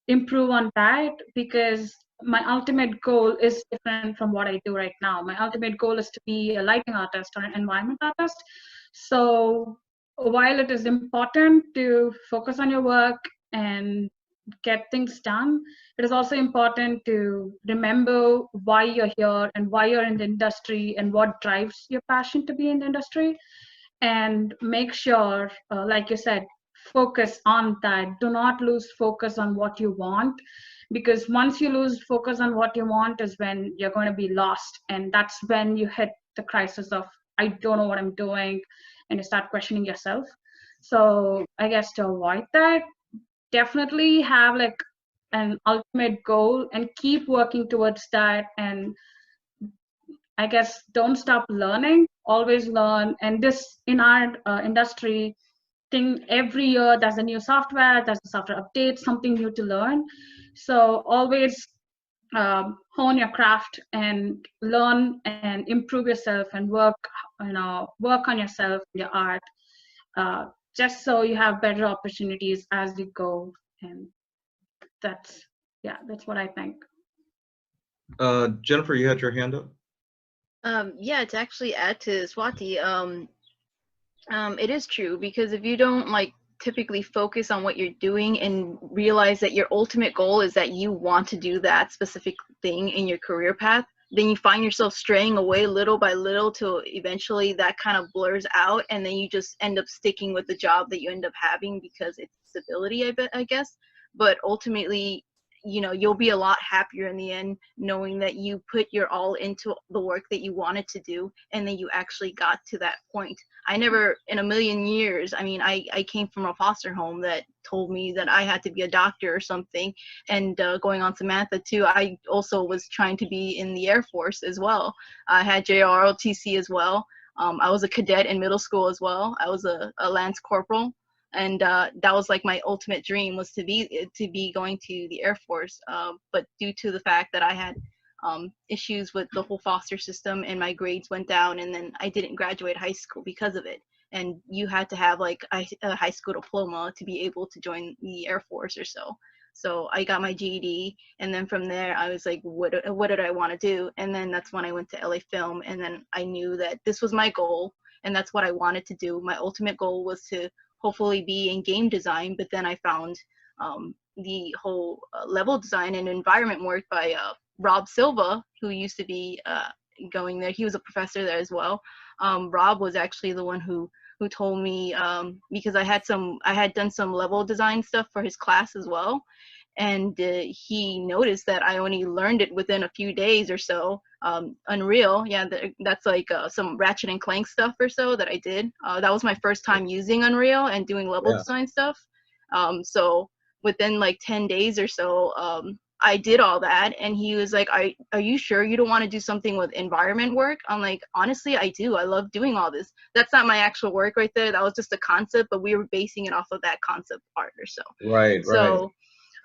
improve on that, because my ultimate goal is different from what I do right now. My ultimate goal is to be a lighting artist or an environment artist. So while it is important to focus on your work and get things done, it is also important to remember why you're here and why you're in the industry and what drives your passion to be in the industry, and make sure, like you said, focus on that. Do not lose focus on what you want, because once you lose focus on what you want is when you're going to be lost, and that's when you hit the crisis of I don't know what I'm doing, and you start questioning yourself. So I guess to avoid that, definitely have like an ultimate goal and keep working towards that. And I guess don't stop learning, always learn. And this in our industry thing, every year there's a new software, there's a software update, something new to learn. So always hone your craft and learn and improve yourself and work, you know, work on yourself, your art, just so you have better opportunities as you go. And that's, yeah, that's what I think. Jennifer, you had your hand up. Yeah, to actually add to Swathi, it is true, because if you don't like typically focus on what you're doing and realize that your ultimate goal is that you want to do that specific thing in your career path, then you find yourself straying away little by little till eventually that kind of blurs out, and then you just end up sticking with the job that you end up having because it's stability, I guess. But ultimately, you know, you'll be a lot happier in the end knowing that you put your all into the work that you wanted to do, and then you actually got to that point. I never in a million years, I mean, I came from a foster home that told me that I had to be a doctor or something. And going on Samantha too, I also was trying to be in the Air Force as well. I had JROTC as well. I was a cadet in middle school as well. I was a Lance Corporal. And that was like my ultimate dream, was to be going to the Air Force. But due to the fact that I had issues with the whole foster system and my grades went down, and then I didn't graduate high school because of it. And you had to have like a high school diploma to be able to join the Air Force or so. So I got my GED, and then from there I was like, what did I want to do? And then that's when I went to LA Film, and then I knew that this was my goal, and that's what I wanted to do. My ultimate goal was to hopefully be in game design, but then I found the whole level design and environment work by Rob Silva, who used to be going there. He was a professor there as well. Rob was actually the one who told me, because I had done some level design stuff for his class as well, and he noticed that I only learned it within a few days or so. Unreal, yeah, that's like some Ratchet and Clank stuff or so that I did. That was my first time using Unreal and doing level design stuff. So within like 10 days or so, I did all that, and he was like, are you sure you don't want to do something with environment work? I'm like, honestly, I do. I love doing all this. That's not my actual work right there. That was just a concept, but we were basing it off of that concept art or so. Right, so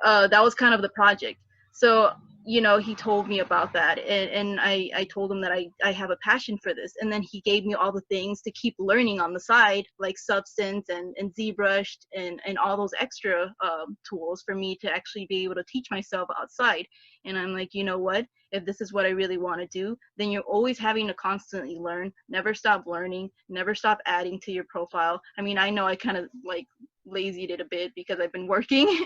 that was kind of the project. So, you know, he told me about that, and I told him that I have a passion for this, and then he gave me all the things to keep learning on the side, like Substance and ZBrush and all those extra tools for me to actually be able to teach myself outside. And I'm like, you know what? If this is what I really want to do, then you're always having to constantly learn, never stop learning, never stop adding to your profile. I mean, I know I kind of like lazied it a bit because I've been working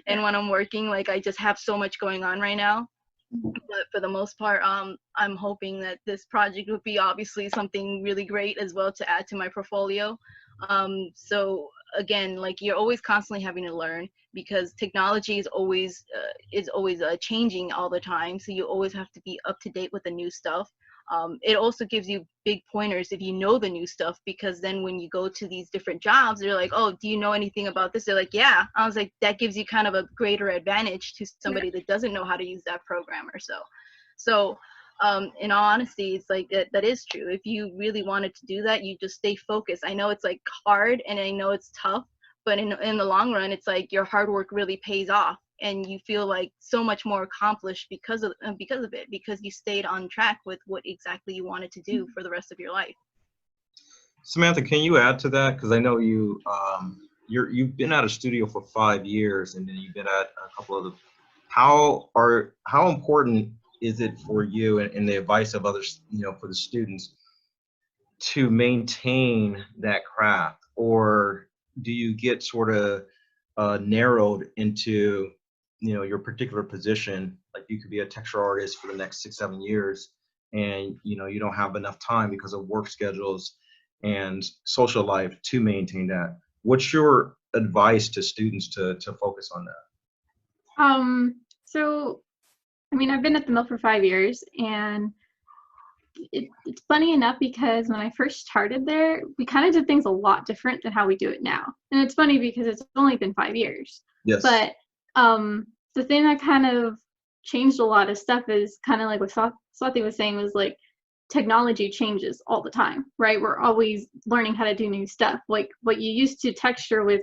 and when I'm working, like I just have so much going on right now. But for the most part, I'm hoping that this project would be obviously something really great as well to add to my portfolio. So again, like you're always constantly having to learn because technology is always changing all the time. So you always have to be up to date with the new stuff. It also gives you big pointers if you know the new stuff, because then when you go to these different jobs, they're like, oh, do you know anything about this? They're like, yeah. I was like, that gives you kind of a greater advantage to somebody that doesn't know how to use that program or so. So in all honesty, it's like that is true. If you really wanted to do that, you just stay focused. I know it's like hard and I know it's tough, but in the long run, it's like your hard work really pays off. And you feel like so much more accomplished because of it, because you stayed on track with what exactly you wanted to do for the rest of your life. Samantha, can you add to that? Because I know you you've been at a studio for 5 years, and then you've been at a couple of the. How important is it for you and the advice of others, you know, for the students to maintain that craft, or do you get sort of narrowed into, you know, your particular position? Like you could be a texture artist for the next 6-7 years, and you know you don't have enough time because of work schedules and social life to maintain that. What's your advice to students to focus on that? So I mean, I've been at the mill for 5 years, and it's funny enough because when I first started there, we kind of did things a lot different than how we do it now. And it's funny because it's only been 5 years. Yes. But the thing that kind of changed a lot of stuff is kind of like what Swathi was saying, was like technology changes all the time, right? We're always learning how to do new stuff. Like what you used to texture with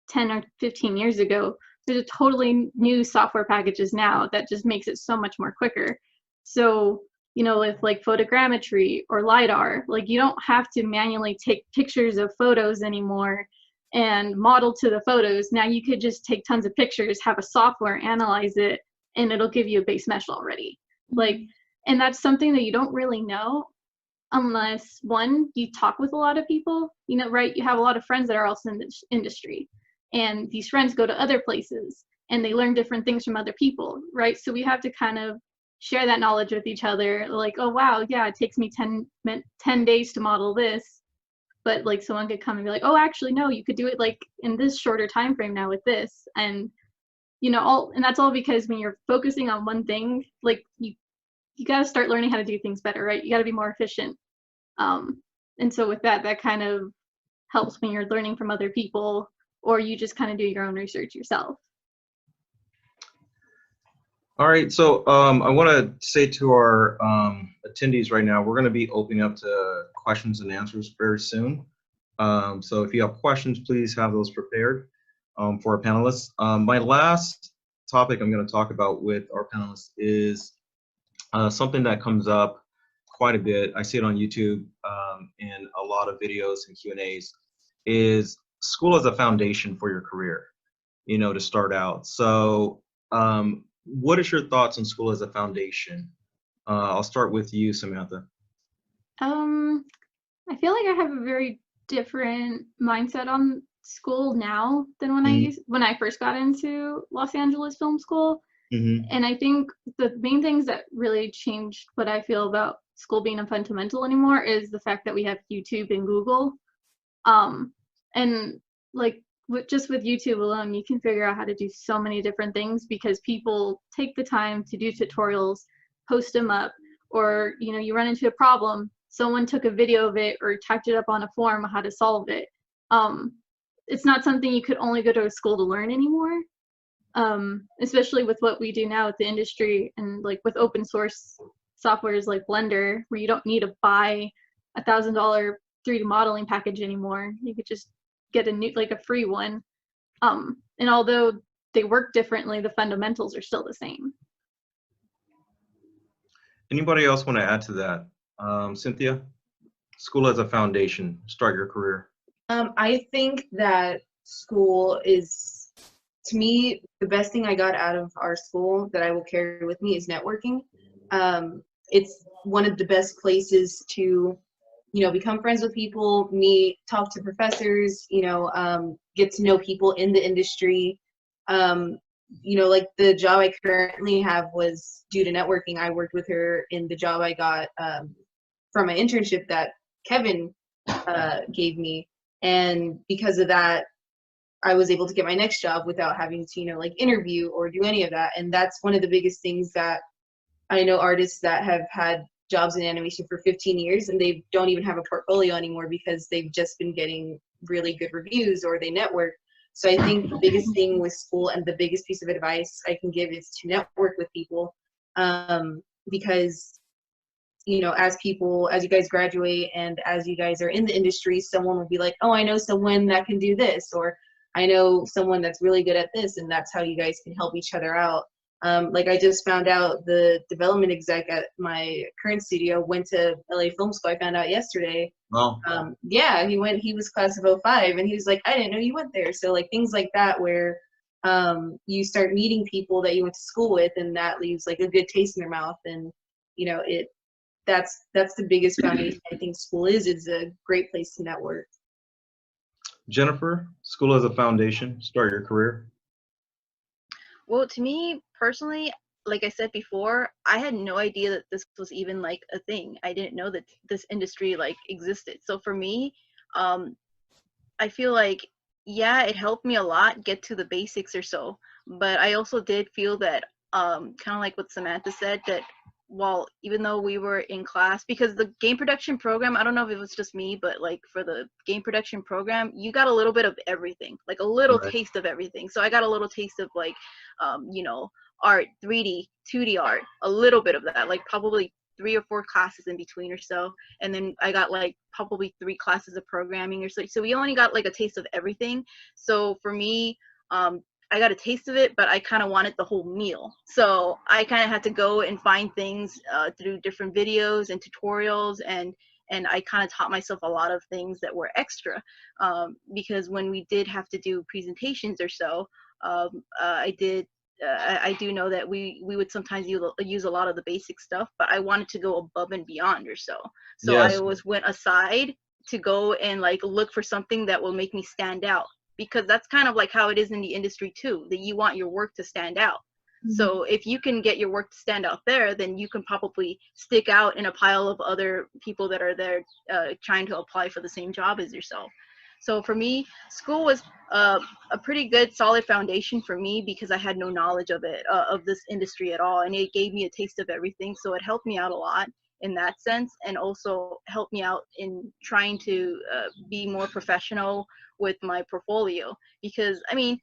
10 or 15 years ago, there's a totally new software packages now that just makes it so much more quicker. So, you know, with like photogrammetry or LiDAR, like you don't have to manually take pictures of photos anymore and model to the photos. Now you could just take tons of pictures, have a software analyze it, and it'll give you a base mesh already. Like, and that's something that you don't really know unless, one, you talk with a lot of people, you know, right? You have a lot of friends that are also in this industry, and these friends go to other places and they learn different things from other people, right? So we have to kind of share that knowledge with each other. Like, oh, wow, yeah, it takes me 10 days to model this. But like someone could come and be like, oh, actually, no, you could do it like in this shorter time frame now with this. And, you know, and that's all because when you're focusing on one thing, like you got to start learning how to do things better, right? You got to be more efficient. And so with that kind of helps when you're learning from other people, or you just kind of do your own research yourself. All right, so I want to say to our attendees right now, we're going to be opening up to questions and answers very soon. So if you have questions, please have those prepared for our panelists. My last topic I'm going to talk about with our panelists is something that comes up quite a bit. I see it on YouTube in a lot of videos and Q&As, is school as a foundation for your career, you know, to start out. So what is your thoughts on school as a foundation? I'll start with you, Samantha. I feel like I have a very different mindset on school now than when I first got into Los Angeles Film School. And I think the main things that really changed what I feel about school being a fundamental anymore is the fact that we have YouTube and Google. And like just with YouTube alone, you can figure out how to do so many different things because people take the time to do tutorials, post them up, or, you know, you run into a problem, someone took a video of it or typed it up on a form how to solve it. It's not something you could only go to a school to learn anymore. Especially with what we do now with the industry and like with open source softwares like Blender, where you don't need to buy $1,000 3D modeling package anymore. You could just get a free one. And although they work differently, the fundamentals are still the same. Anybody else want to add to that? Cynthia, school as a foundation, start your career. I think that school is, to me, the best thing I got out of our school that I will carry with me is networking. It's one of the best places to, become friends with people, meet, talk to professors, get to know people in the industry. Like the job I currently have was due to networking. I worked with her in the job I got from my internship that Kevin gave me. And because of that, I was able to get my next job without having to, like interview or do any of that. And that's one of the biggest things that I know artists that have had jobs in animation for 15 years and they don't even have a portfolio anymore because they've just been getting really good reviews or they network. So I think the biggest thing with school and the biggest piece of advice I can give is to network with people, because as you guys graduate and as you guys are in the industry, someone will be like, oh, I know someone that can do this, or I know someone that's really good at this, and that's how you guys can help each other out. Like I just found out the development exec at my current studio went to LA Film School. I found out yesterday. Well, yeah, he was class of 05 and he was like, I didn't know you went there. So like things like that where you start meeting people that you went to school with and that leaves like a good taste in their mouth. And that's the biggest foundation I think school is. It's a great place to network. Jennifer, school as a foundation, start your career. Well, to me personally, like I said before, I had no idea that this was even like a thing. I didn't know that this industry like existed. So for me, I feel like, yeah, it helped me a lot get to the basics or so. But I also did feel that, kind of like what Samantha said, that while even though we were in class, because the game production program, I don't know if it was just me, but like for the game production program, you got a little bit of everything, like a little Right. taste of everything. So I got a little taste of like, art, 3D, 2D art, a little bit of that, like probably 3 or 4 classes in between or so. And then I got like probably 3 classes of programming or so. So we only got like a taste of everything. So for me, I got a taste of it, but I kind of wanted the whole meal. So I kind of had to go and find things through different videos and tutorials, and I kind of taught myself a lot of things that were extra, because when we did have to do presentations or so, I do know that we would sometimes use a lot of the basic stuff, but I wanted to go above and beyond or so. So Yes. I always went aside to go and like look for something that will make me stand out, because that's kind of like how it is in the industry too, that you want your work to stand out. Mm-hmm. So if you can get your work to stand out there, then you can probably stick out in a pile of other people that are there trying to apply for the same job as yourself. So for me, school was a pretty good, solid foundation for me because I had no knowledge of it, of this industry at all. And it gave me a taste of everything. So it helped me out a lot in that sense, and also helped me out in trying to be more professional with my portfolio. Because, I mean,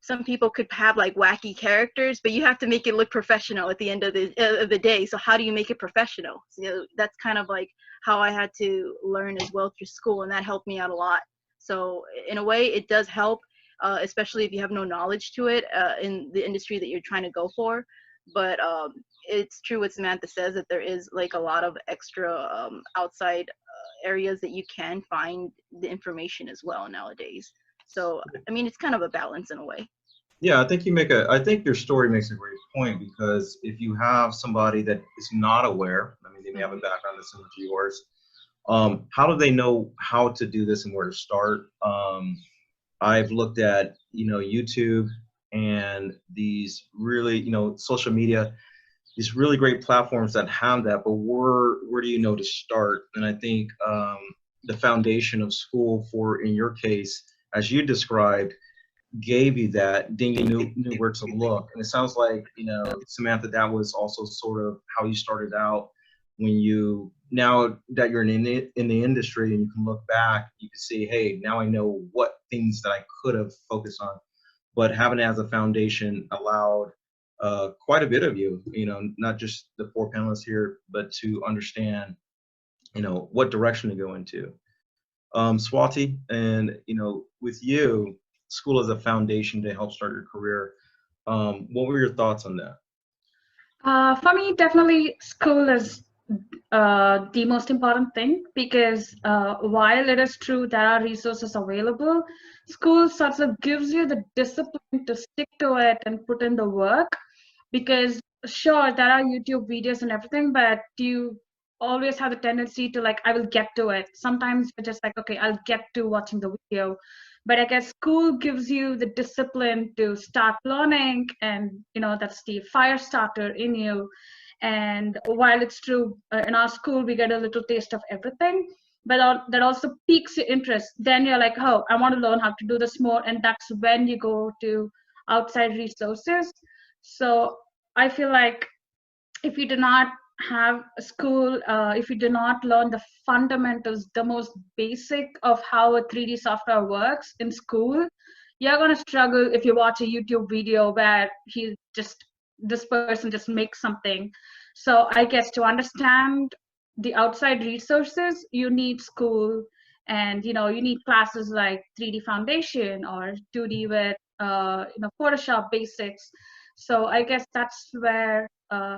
some people could have like wacky characters, but you have to make it look professional at the end of the day. So how do you make it professional? So that's kind of like how I had to learn as well through school, and that helped me out a lot. So in a way, it does help, especially if you have no knowledge to it in the industry that you're trying to go for. But it's true what Samantha says, that there is like a lot of extra outside areas that you can find the information as well nowadays. So, I mean, it's kind of a balance in a way. Yeah, I think I think your story makes a great point, because if you have somebody that is not aware, I mean, they may have a background that's similar to yours, how do they know how to do this and where to start? I've looked at, YouTube and these really, social media, these really great platforms that have that, but where do you know to start? And I think the foundation of school, for in your case, as you described, gave you that, then you knew where to look. And it sounds like, Samantha, that was also sort of how you started out. Now that you're in the industry and you can look back, you can see, hey, now I know what things that I could have focused on. But having it as a foundation allowed quite a bit of you, not just the 4 panelists here, but to understand, what direction to go into. Swathi, and with you, school as a foundation to help start your career. What were your thoughts on that? For me, definitely school is the most important thing, because while it is true there are resources available, school sort of gives you the discipline to stick to it and put in the work. Because sure, there are YouTube videos and everything, but you always have the tendency to like, I will get to it. Sometimes you're just like, okay, I'll get to watching the video. But I guess school gives you the discipline to start learning, and that's the fire starter in you. And while it's true, in our school we get a little taste of everything, but that also piques your interest. Then you're like, oh, I want to learn how to do this more, and that's when you go to outside resources. So I feel like if you do not have a school, if you do not learn the fundamentals, the most basic of how a 3D software works in school, you're going to struggle if you watch a YouTube video where this person just makes something. So I guess to understand the outside resources, you need school, and you need classes like 3D Foundation or 2D with Photoshop basics. So I guess that's where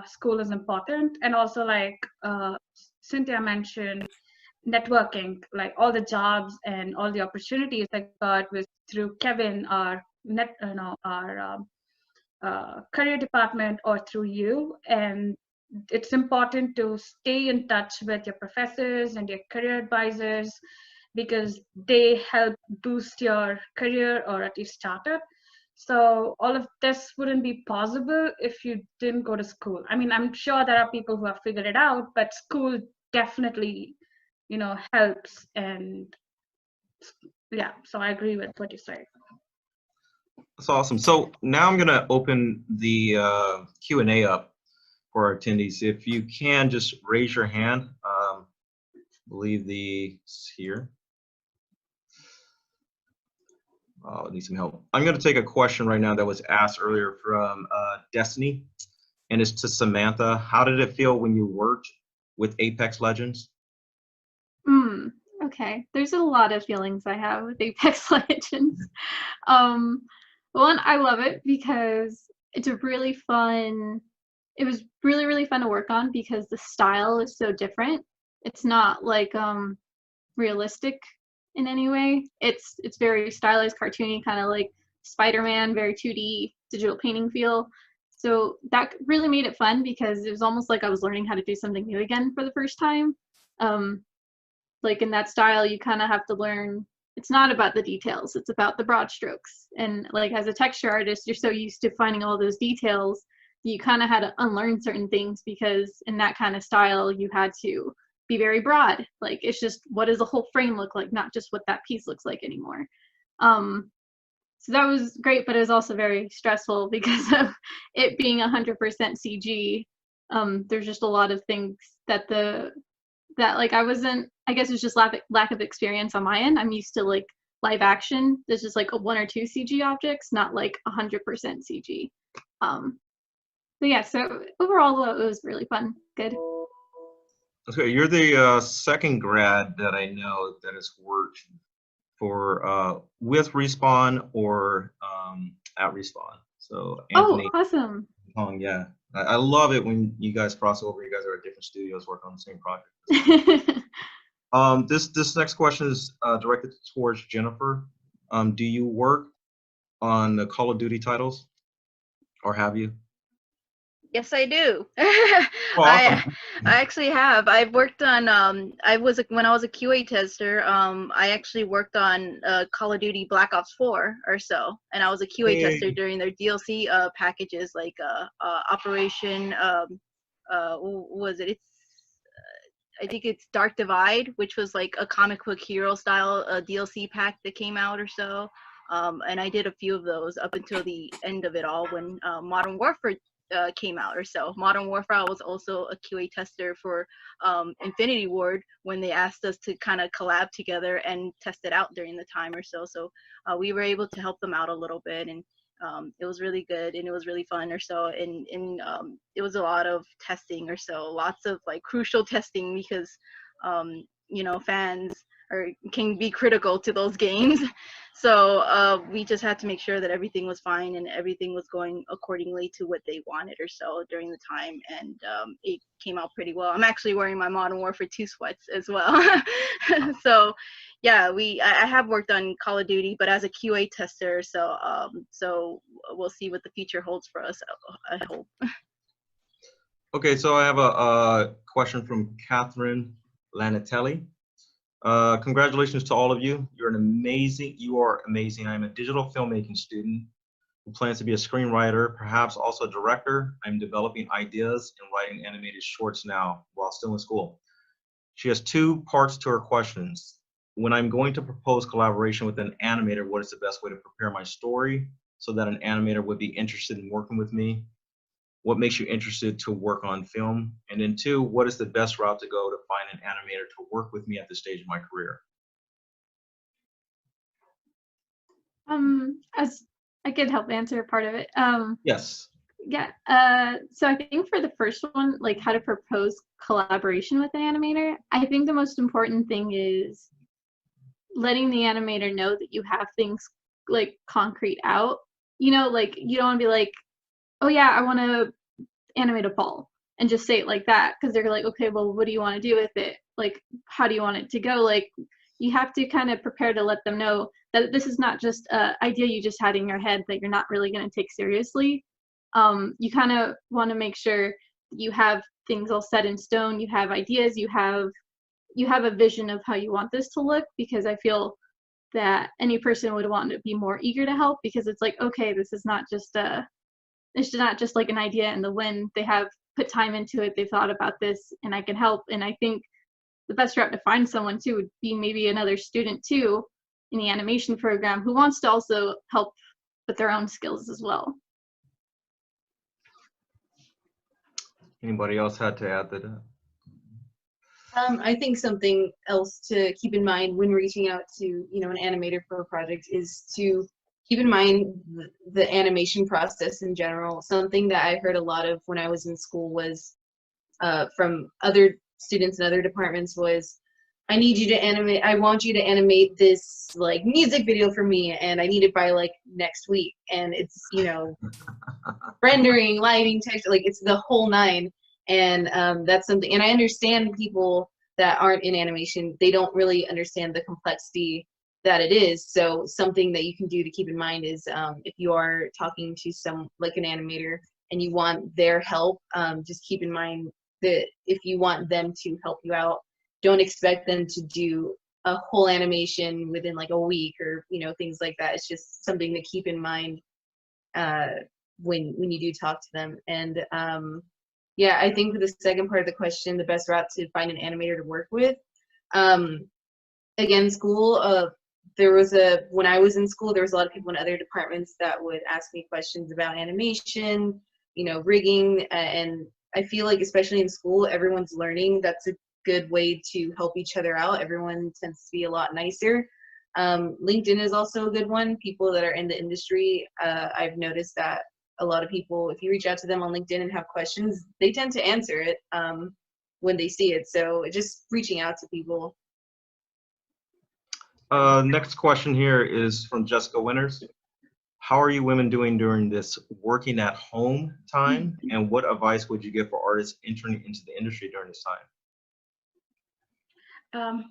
school is important. And also, like Cynthia mentioned, networking, like all the jobs and all the opportunities I got was through Kevin, our career department, or through you. And it's important to stay in touch with your professors and your career advisors, because they help boost your career or at least start it. So all of this wouldn't be possible if you didn't go to school. I mean, I'm sure there are people who have figured it out, but school definitely, helps. And yeah, so I agree with what you say. That's awesome. So now I'm going to open the Q&A up for our attendees. If you can, just raise your hand. I believe it's here. I need some help. I'm going to take a question right now that was asked earlier from Destiny, and it's to Samantha. How did it feel when you worked with Apex Legends? Okay, there's a lot of feelings I have with Apex Legends. One, I love it because it's a really fun. It was really, really fun to work on because the style is so different. It's not like realistic in any way. It's very stylized, cartoony, kind of like Spider-Man, very 2D digital painting feel. So that really made it fun because it was almost like I was learning how to do something new again for the first time. Like in that style, you kind of have to learn. It's not about the details, it's about the broad strokes. And like as a texture artist, you're so used to finding all those details, you kind of had to unlearn certain things, because in that kind of style, you had to be very broad. Like it's just, what does the whole frame look like, not just what that piece looks like anymore. So that was great, but it was also very stressful because of it being 100% CG. There's just a lot of things that like I guess it's just lack of experience on my end. I'm used to like live action. There's just like 1 or 2 CG objects, not like 100% CG. But yeah, so overall it was really fun. Good. Okay, you're the second grad that I know that has worked for with Respawn or at Respawn. So Anthony. Oh, awesome. Yeah, I love it when you guys cross over. You guys are at different studios working on the same project. This next question is directed towards Jennifer. Do you work on the Call of Duty titles, or have you? Yes, I do. Oh, awesome. I actually have. I've worked on. When I was a QA tester. I actually worked on Call of Duty Black Ops 4 or so, and I was a QA tester during their DLC packages like Operation. What was it? I think it's Dark Divide, which was like a comic book hero style DLC pack that came out or so. And I did a few of those up until the end of it all when Modern Warfare came out or so. Modern Warfare, I was also a QA tester for Infinity Ward when they asked us to kind of collab together and test it out during the time or so. So we were able to help them out a little bit, and it was really good and it was really fun or so. And it was a lot of testing or so, lots of like crucial testing because, fans can be critical to those games. So we just had to make sure that everything was fine and everything was going accordingly to what they wanted or so during the time, and it came out pretty well. I'm actually wearing my Modern Warfare 2 sweats as well. So yeah, I have worked on Call of Duty, but as a QA tester, so we'll see what the future holds for us, I hope. Okay, so I have a question from Catherine Lanatelli. Congratulations to all of you. You are amazing. I'm a digital filmmaking student who plans to be a screenwriter, perhaps also a director. I'm developing ideas and writing animated shorts now while still in school. She has two parts to her questions. When I'm going to propose collaboration with an animator, what is the best way to prepare my story so that an animator would be interested in working with me? What makes you interested to work on film? And then two, what is the best route to go to find an animator to work with me at this stage of my career? As I could help answer part of it. Yes. Yeah. So I think for the first one, like how to propose collaboration with an animator, I think the most important thing is letting the animator know that you have things like concrete out. You know, like you don't want to be like, oh yeah, I want to animate a ball and just say it like that, because they're like, okay, well, what do you want to do with it? Like, how do you want it to go? Like, you have to kind of prepare to let them know that this is not just an idea you just had in your head that you're not really going to take seriously. You kind of want to make sure you have things all set in stone, you have ideas, you have a vision of how you want this to look, because I feel that any person would want to be more eager to help, because it's like, okay, this is not just it's not just like an idea in the wind. They have put time into it, they thought about this, and I can help. And I think the best route to find someone too would be maybe another student too in the animation program who wants to also help with their own skills as well. Anybody else had to add to that? I think something else to keep in mind when reaching out to, an animator for a project is to keep in mind the animation process in general. Something that I heard a lot of when I was in school was from other students in other departments was, I need you to animate, I want you to animate this like music video for me, and I need it by like next week. And it's, rendering, lighting, text, like it's the whole nine. And that's something, and I understand people that aren't in animation, they don't really understand the complexity that it is. So something that you can do to keep in mind is if you are talking to some, like an animator, and you want their help, just keep in mind that if you want them to help you out, don't expect them to do a whole animation within like a week or, things like that. It's just something to keep in mind when you do talk to them. And yeah, I think for the second part of the question, the best route to find an animator to work with, again, school, when I was in school, there was a lot of people in other departments that would ask me questions about animation, rigging, and I feel like especially in school, everyone's learning. That's a good way to help each other out. Everyone tends to be a lot nicer. LinkedIn is also a good one. People that are in the industry, I've noticed that a lot of people, if you reach out to them on LinkedIn and have questions, they tend to answer it when they see it. So just reaching out to people. Next question here is from Jessica Winters. How are you women doing during this working at home time? And what advice would you give for artists entering into the industry during this time?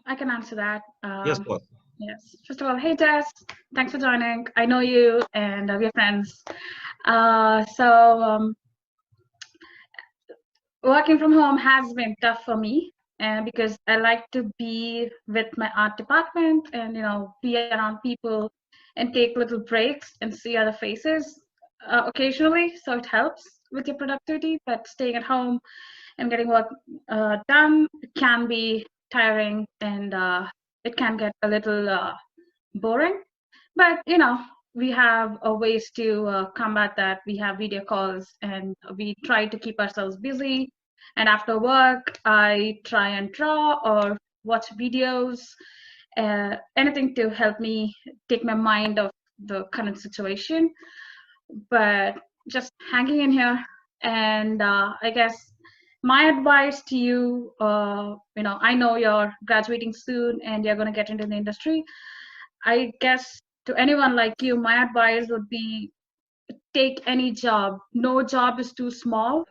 I can answer that. Yes, please. Yes. First of all, hey Jess, thanks for joining. I know you and we're friends. Working from home has been tough for me, because I like to be with my art department and be around people and take little breaks and see other faces occasionally. So it helps with your productivity. But staying at home and getting work done can be tiring, and it can get a little boring. But we have ways to combat that. We have video calls, and we try to keep ourselves busy. And after work, I try and draw or watch videos, anything to help me take my mind off the current situation. But just hanging in here. And I guess my advice to you, I know you're graduating soon and you're going to get into the industry. I guess to anyone like you, my advice would be take any job. No job is too small.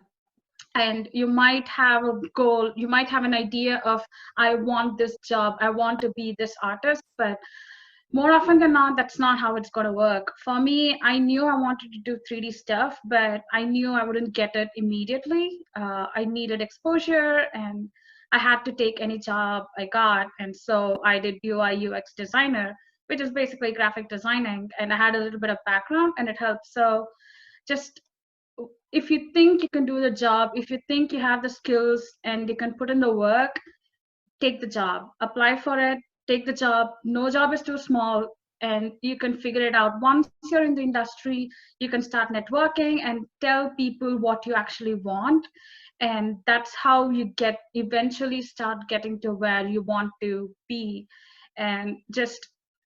And you might have a goal, you might have an idea of, I want this job, I want to be this artist, but more often than not, that's not how it's going to work. For me, I knew I wanted to do 3D stuff, but I knew I wouldn't get it immediately. I needed exposure, and I had to take any job I got. And so I did UI UX designer, which is basically graphic designing. And I had a little bit of background, and it helped. So just, if you think you can do the job, if you think you have the skills and you can put in the work, take the job, apply for it, take the job. No job is too small, and you can figure it out. Once you're in the industry, you can start networking and tell people what you actually want. And that's how you eventually start getting to where you want to be. And just,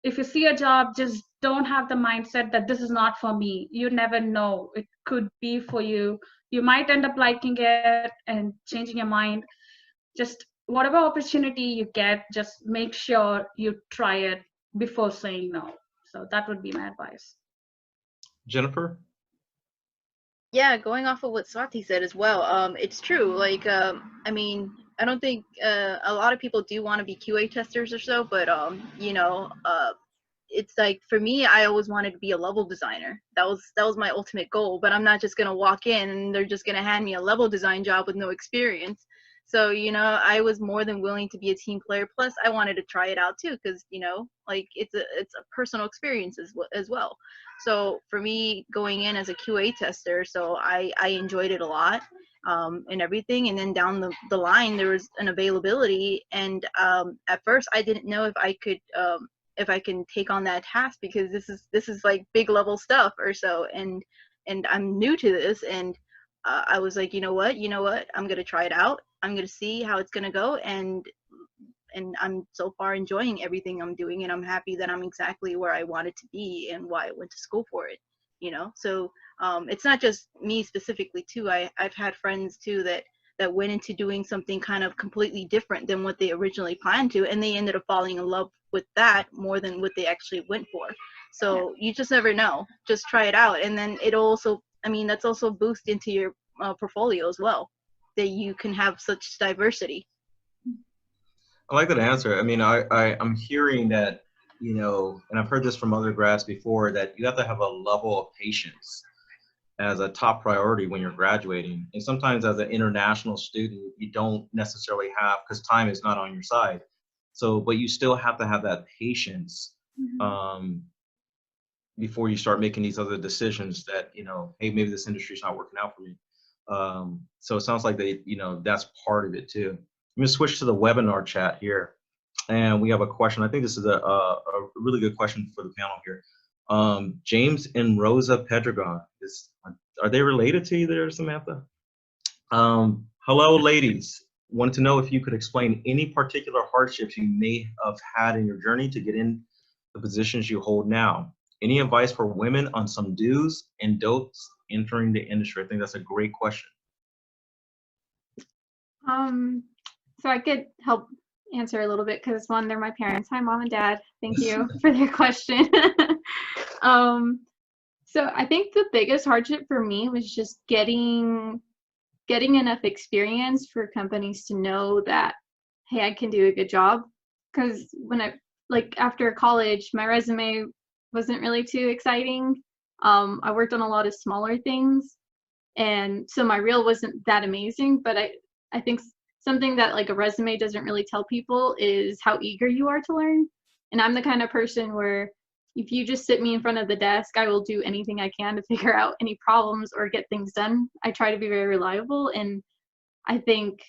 if you see a job, just don't have the mindset that this is not for me. You never know. It could be for you. You might end up liking it and changing your mind. Just whatever opportunity you get, just make sure you try it before saying no. So that would be my advice. Jennifer? Yeah, going off of what Swathi said as well, it's true. Like, I mean, I don't think a lot of people do want to be QA testers or so, but it's like, for me, I always wanted to be a level designer. That was my ultimate goal. But I'm not just gonna walk in and they're just gonna hand me a level design job with no experience. So, I was more than willing to be a team player. Plus, I wanted to try it out too, because, like, it's a personal experience as well. So for me, going in as a QA tester, so I enjoyed it a lot, and everything. And then down the line, there was an availability, and at first I didn't know if I could if I can take on that task, because this is like big level stuff or so, and I'm new to this, and I was like, you know what, I'm gonna try it out. I'm gonna see how it's gonna go, and I'm so far enjoying everything I'm doing, and I'm happy that I'm exactly where I wanted to be and why I went to school for it. So it's not just me specifically too. I've had friends too that went into doing something kind of completely different than what they originally planned to, and they ended up falling in love with that more than what they actually went for. So you just never know. Just try it out, and then it'll also, that's also a boost into your portfolio as well, that you can have such diversity. I like that answer. I'm hearing that, and I've heard this from other grads before, that you have to have a level of patience as a top priority when you're graduating. And sometimes as an international student, you don't necessarily have, because time is not on your side. So, but you still have to have that patience before you start making these other decisions that, hey, maybe this industry is not working out for me. So it sounds like that's part of it too. I'm gonna switch to the webinar chat here, and we have a question. I think this is a really good question for the panel here. James and Rosa Pedregon, are they related to you there, Samantha? Hello, ladies. Wanted to know if you could explain any particular hardships you may have had in your journey to get in the positions you hold now. Any advice for women on some do's and don'ts entering the industry? I think that's a great question. So I could help answer a little bit, because one, they're my parents. Hi, Mom and Dad. Thank you for their question. So I think the biggest hardship for me was just getting enough experience for companies to know that, hey, I can do a good job. Because when after college, my resume wasn't really too exciting. I worked on a lot of smaller things, and so my reel wasn't that amazing. But I think something that like a resume doesn't really tell people is how eager you are to learn. And I'm the kind of person where if you just sit me in front of the desk, I will do anything I can to figure out any problems or get things done. I try to be very reliable, and I think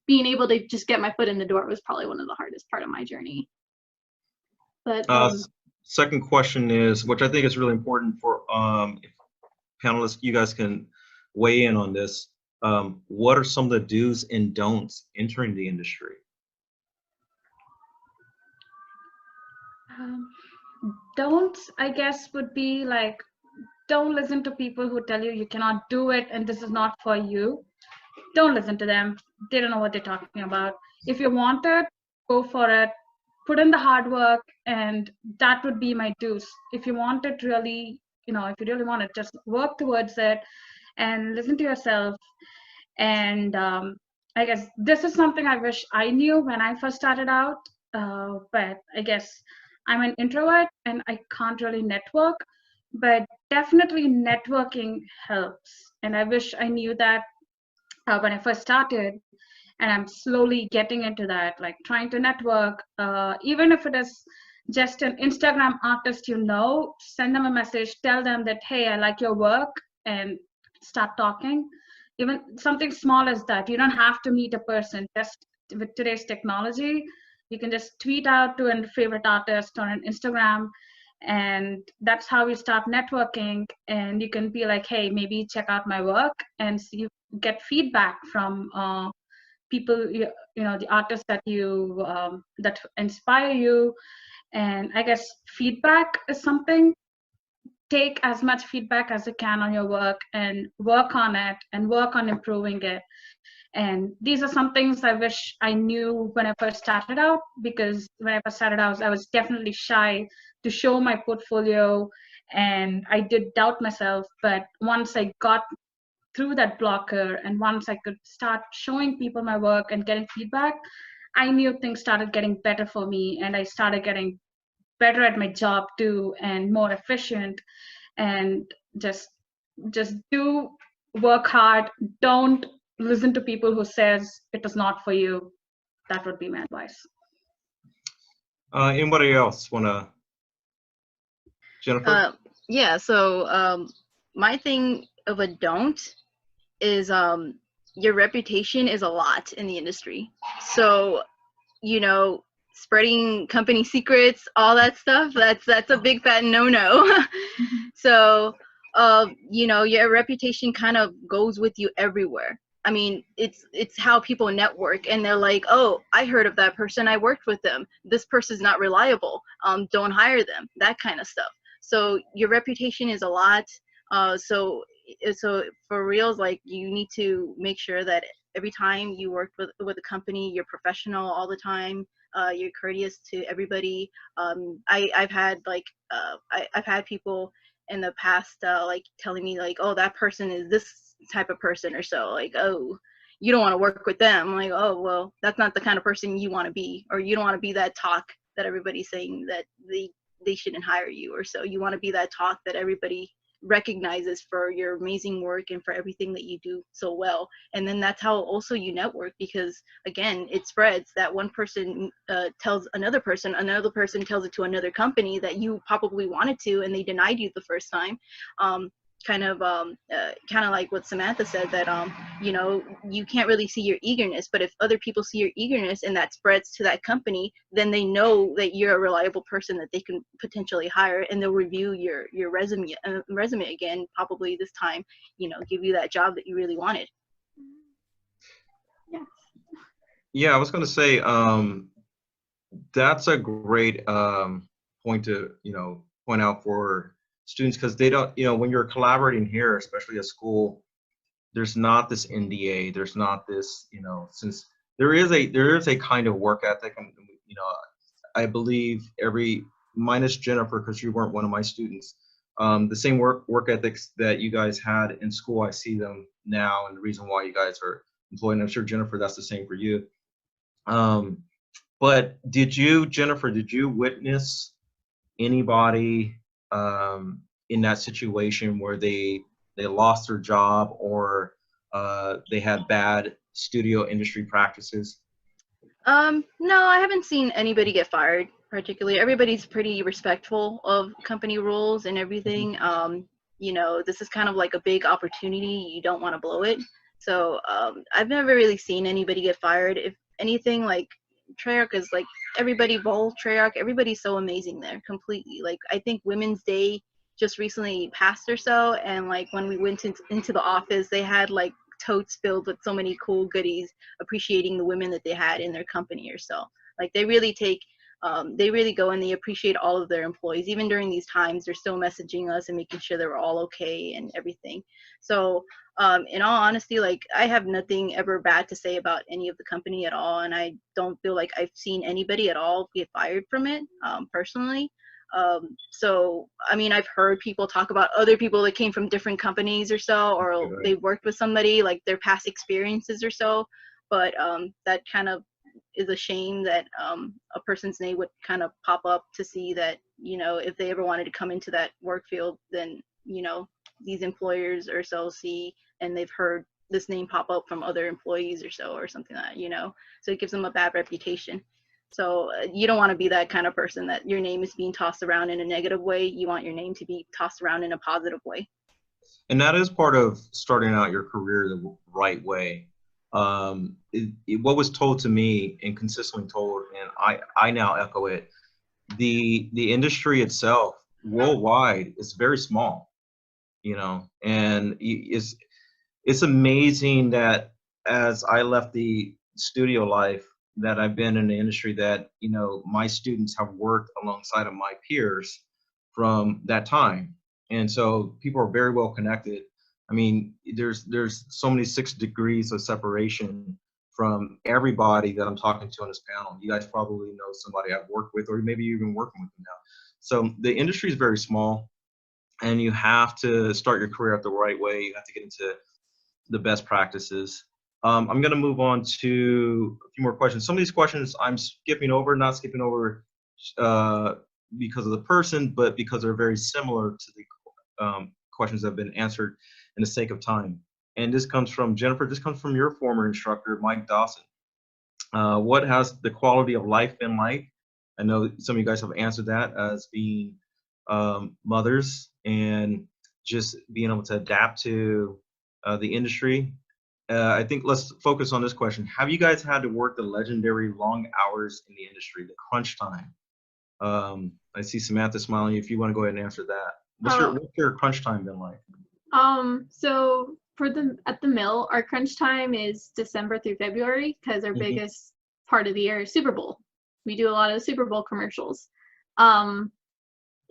being able to just get my foot in the door was probably one of the hardest part of my journey. But second question is, which I think is really important for if panelists, you guys can weigh in on this. What are some of the do's and don'ts entering the industry? Don'ts, I guess, would be like, don't listen to people who tell you you cannot do it and this is not for you. Don't listen to them. They don't know what they're talking about. If you want it, go for it. put in the hard work, and that would be my dues. If you want it really, if you really want it, just work towards it and listen to yourself. And I guess this is something I wish I knew when I first started out, but I guess I'm an introvert and I can't really network, but definitely networking helps. And I wish I knew that when I first started, and I'm slowly getting into that, like trying to network, even if it is just an Instagram artist, send them a message, tell them that, hey, I like your work, and start talking. Even something small as that. You don't have to meet a person. Just with today's technology, you can just tweet out to a favorite artist on an Instagram, and that's how you start networking. And you can be like, hey, maybe check out my work, and so you get feedback from people, the artists that that inspire you. And I guess feedback is something. Take as much feedback as you can on your work and work on it and work on improving it. And these are some things I wish I knew when I first started out, because when I first started out, I was definitely shy to show my portfolio, and I did doubt myself. But once I got through that blocker, and once I could start showing people my work and getting feedback, I knew things started getting better for me, and I started getting better at my job too, and more efficient. And just do work hard. Don't listen to people who says it is not for you. That would be my advice. Anybody else want to? Jennifer? Yeah, so my thing of a don't is your reputation is a lot in the industry. So, spreading company secrets, all that stuff, that's a big fat no-no. So, your reputation kind of goes with you everywhere. I mean, it's how people network, and they're like, oh, I heard of that person, I worked with them, this person's not reliable, don't hire them, that kind of stuff. So your reputation is a lot. So for reals, like, you need to make sure that every time you work with a company, you're professional all the time. You're courteous to everybody. I've had I've had people in the past like telling me like, oh, that person is this type of person, or so, like, oh, you don't want to work with them. I'm like, oh, well, that's not the kind of person you want to be, or you don't want to be that talk that everybody's saying that they shouldn't hire you, or so. You want to be that talk that everybody recognizes for your amazing work and for everything that you do so well. And then that's how also you network, because again, it spreads. That one person tells another person tells it to another company that you probably wanted to, and they denied you the first time. Kind of like what Samantha said, that you can't really see your eagerness, but if other people see your eagerness and that spreads to that company, then they know that you're a reliable person that they can potentially hire, and they'll review your resume again, probably this time, give you that job that you really wanted. Yeah, I was going to say that's a great point to point out for students, because they don't, when you're collaborating here, especially at school, there's not this NDA, there's not this, since there is a kind of work ethic, and I believe minus Jennifer, because you weren't one of my students, the same work ethics that you guys had in school, I see them now, and the reason why you guys are employed, and I'm sure, Jennifer, that's the same for you. But Jennifer, did you witness anybody in that situation where they lost their job, or they had bad studio industry practices? No, I haven't seen anybody get fired particularly. Everybody's pretty respectful of company rules and everything. This is kind of like a big opportunity. You don't want to blow it. So I've never really seen anybody get fired. If anything, like, Treyarch is like, everybody's so amazing there, completely. Like, I think Women's Day just recently passed or so, and like when we went into the office, they had like totes filled with so many cool goodies appreciating the women that they had in their company or so. Like, they really take they really go and they appreciate all of their employees. Even during these times, they're still messaging us and making sure they're all okay and everything. So in all honesty, like, I have nothing ever bad to say about any of the company at all, and I don't feel like I've seen anybody at all get fired from it, personally. So I mean, I've heard people talk about other people that came from different companies or so, or they worked with somebody, like their past experiences or so, but that kind of is a shame that a person's name would kind of pop up to see that, you know, if they ever wanted to come into that work field, then, you know, these employers or so see, and they've heard this name pop up from other employees or so, or something like that, you know, so it gives them a bad reputation. So you don't want to be that kind of person that your name is being tossed around in a negative way. You want your name to be tossed around in a positive way. And that is part of starting out your career the right way. What was told to me and consistently told, and I now echo it, the industry itself worldwide is very small, you know, and it's amazing that as I left the studio life, that I've been in the industry, that, you know, my students have worked alongside of my peers from that time. And so people are very well connected. I mean, there's so many 6 degrees of separation from everybody that I'm talking to on this panel. You guys probably know somebody I've worked with, or maybe you're even working with them now. So the industry is very small, and you have to start your career out the right way. You have to get into the best practices. I'm going to move on to a few more questions. Some of these questions I'm skipping over, not skipping over because of the person, but because they're very similar to the questions that have been answered in the sake of time. And this comes from Jennifer. This comes from your former instructor, Mike Dawson. What has the quality of life been like? I know some of you guys have answered that as being mothers and just being able to adapt to the industry. I think let's focus on this question. Have you guys had to work the legendary long hours in the industry, the crunch time? I see Samantha smiling. If you want to go ahead and answer that. What's your crunch time been like? So at the mill, our crunch time is December through February, because our biggest part of the year is Super Bowl. We do a lot of Super Bowl commercials. And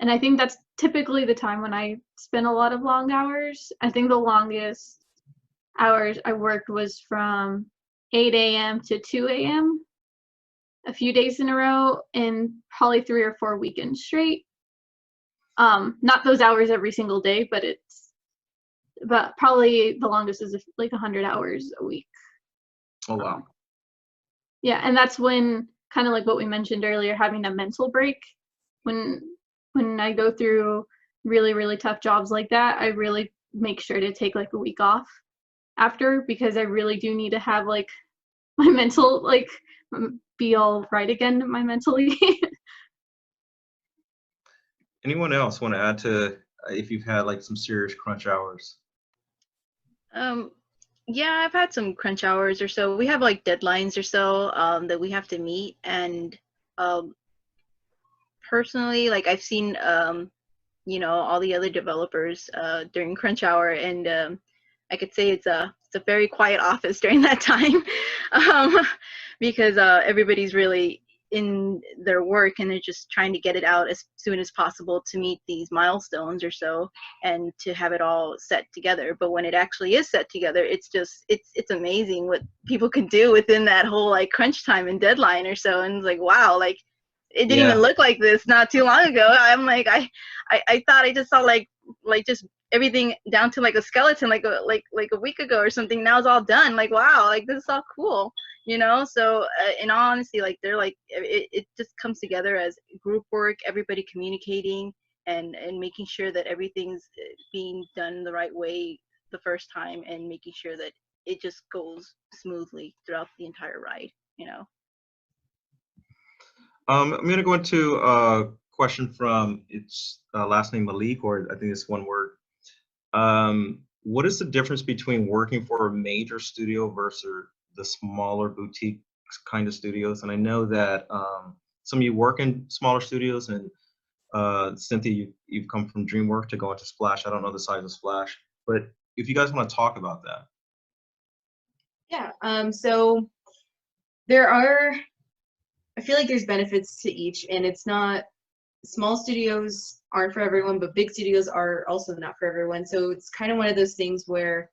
I think that's typically the time when I spend a lot of long hours. I think the longest hours I worked was from 8 a.m. to 2 a.m. a few days in a row, and probably 3 or 4 weekends straight. Not those hours every single day, but probably the longest is like 100 hours a week. Oh, wow. Yeah, and that's when, kind of like what we mentioned earlier, having a mental break. When I go through really, really tough jobs like that, I really make sure to take like a week off after, because I really do need to have like my mental, like, be all right again, my mentally. Anyone else want to add to if you've had like some serious crunch hours? Yeah, I've had some crunch hours or so. We have like deadlines or so that we have to meet, and personally, like, I've seen you know, all the other developers during crunch hour, and I could say it's a very quiet office during that time, because everybody's really in their work, and they're just trying to get it out as soon as possible to meet these milestones or so, and to have it all set together. But when it actually is set together, it's just it's amazing what people can do within that whole like crunch time and deadline or so. And it's like, wow, like, it didn't even look like this not too long ago. I'm like, I thought I just saw like just everything down to like a skeleton like a week ago or something. Now it's all done. Like, wow, like, this is all cool, you know. So in all honesty, like, they're like, it just comes together as group work, everybody communicating and making sure that everything's being done the right way the first time, and making sure that it just goes smoothly throughout the entire ride, you know. I'm going to go into a question from its last name Malik, or I think it's one word. What is the difference between working for a major studio versus the smaller boutique kind of studios? And I know that some of you work in smaller studios, and Cynthia, you've come from Dreamworks to go into Splash. I don't know the size of Splash, but if you guys want to talk about that. Yeah, so there are I feel like there's benefits to each, and it's not, small studios aren't for everyone, but big studios are also not for everyone. So it's kind of one of those things where,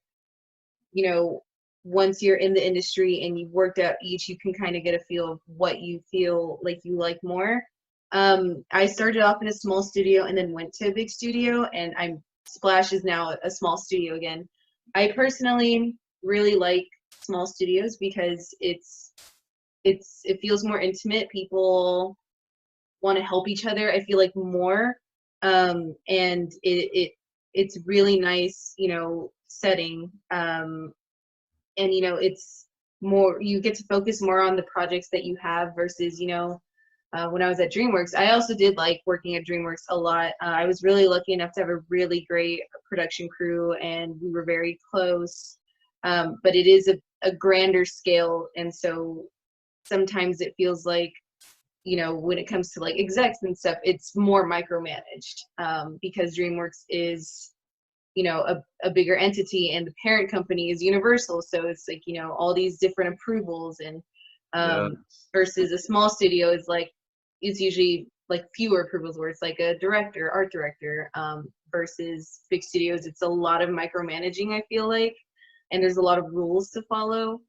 you know, once you're in the industry and you've worked out each, you can kind of get a feel of what you feel like you like more. I started off in a small studio and then went to a big studio, and Splash is now a small studio again. I personally really like small studios because it feels more intimate. People want to help each other, I feel like, more, and it's really nice, you know, setting, and you know, it's more, you get to focus more on the projects that you have versus, you know, when I was at Dreamworks. I also did like working at Dreamworks a lot. I was really lucky enough to have a really great production crew, and we were very close, but it is a grander scale, and so sometimes it feels like, you know, when it comes to like execs and stuff, it's more micromanaged, because Dreamworks is, you know, a bigger entity, and the parent company is Universal, so it's like, you know, all these different approvals, and versus a small studio is like, it's usually like fewer approvals, where it's like a director, art director, versus big studios, it's a lot of micromanaging, I feel like, and there's a lot of rules to follow.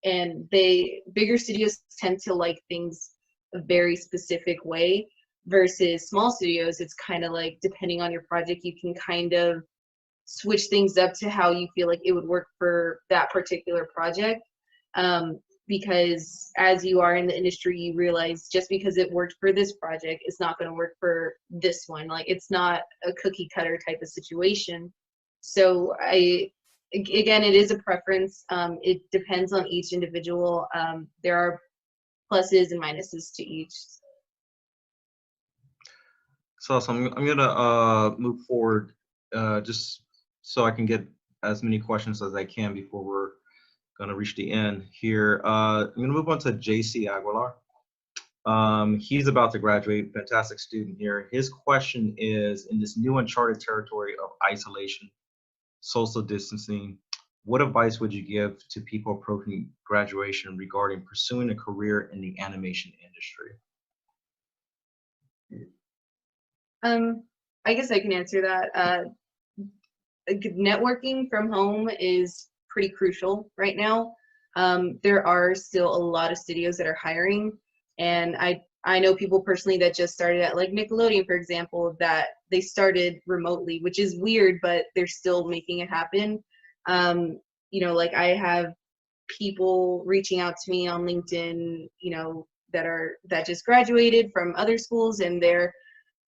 And bigger studios tend to like things a very specific way, versus small studios, it's kind of like, depending on your project, you can kind of switch things up to how you feel like it would work for that particular project. Because as you are in the industry, you realize just because it worked for this project, it's not going to work for this one. Like, it's not a cookie cutter type of situation. So again, it is a preference. It depends on each individual. There are pluses and minuses to each. So I'm gonna move forward just so I can get as many questions as I can before we're gonna reach the end here. I'm gonna move on to JC Aguilar. He's about to graduate, fantastic student here. His question is, in this new uncharted territory of isolation, social distancing, what advice would you give to people approaching graduation regarding pursuing a career in the animation industry? I guess I can answer that. Networking from home is pretty crucial right now. There are still a lot of studios that are hiring, and I know people personally that just started at like Nickelodeon, for example, that they started remotely, which is weird, but they're still making it happen. You know, like I have people reaching out to me on LinkedIn, you know, that just graduated from other schools, and they're,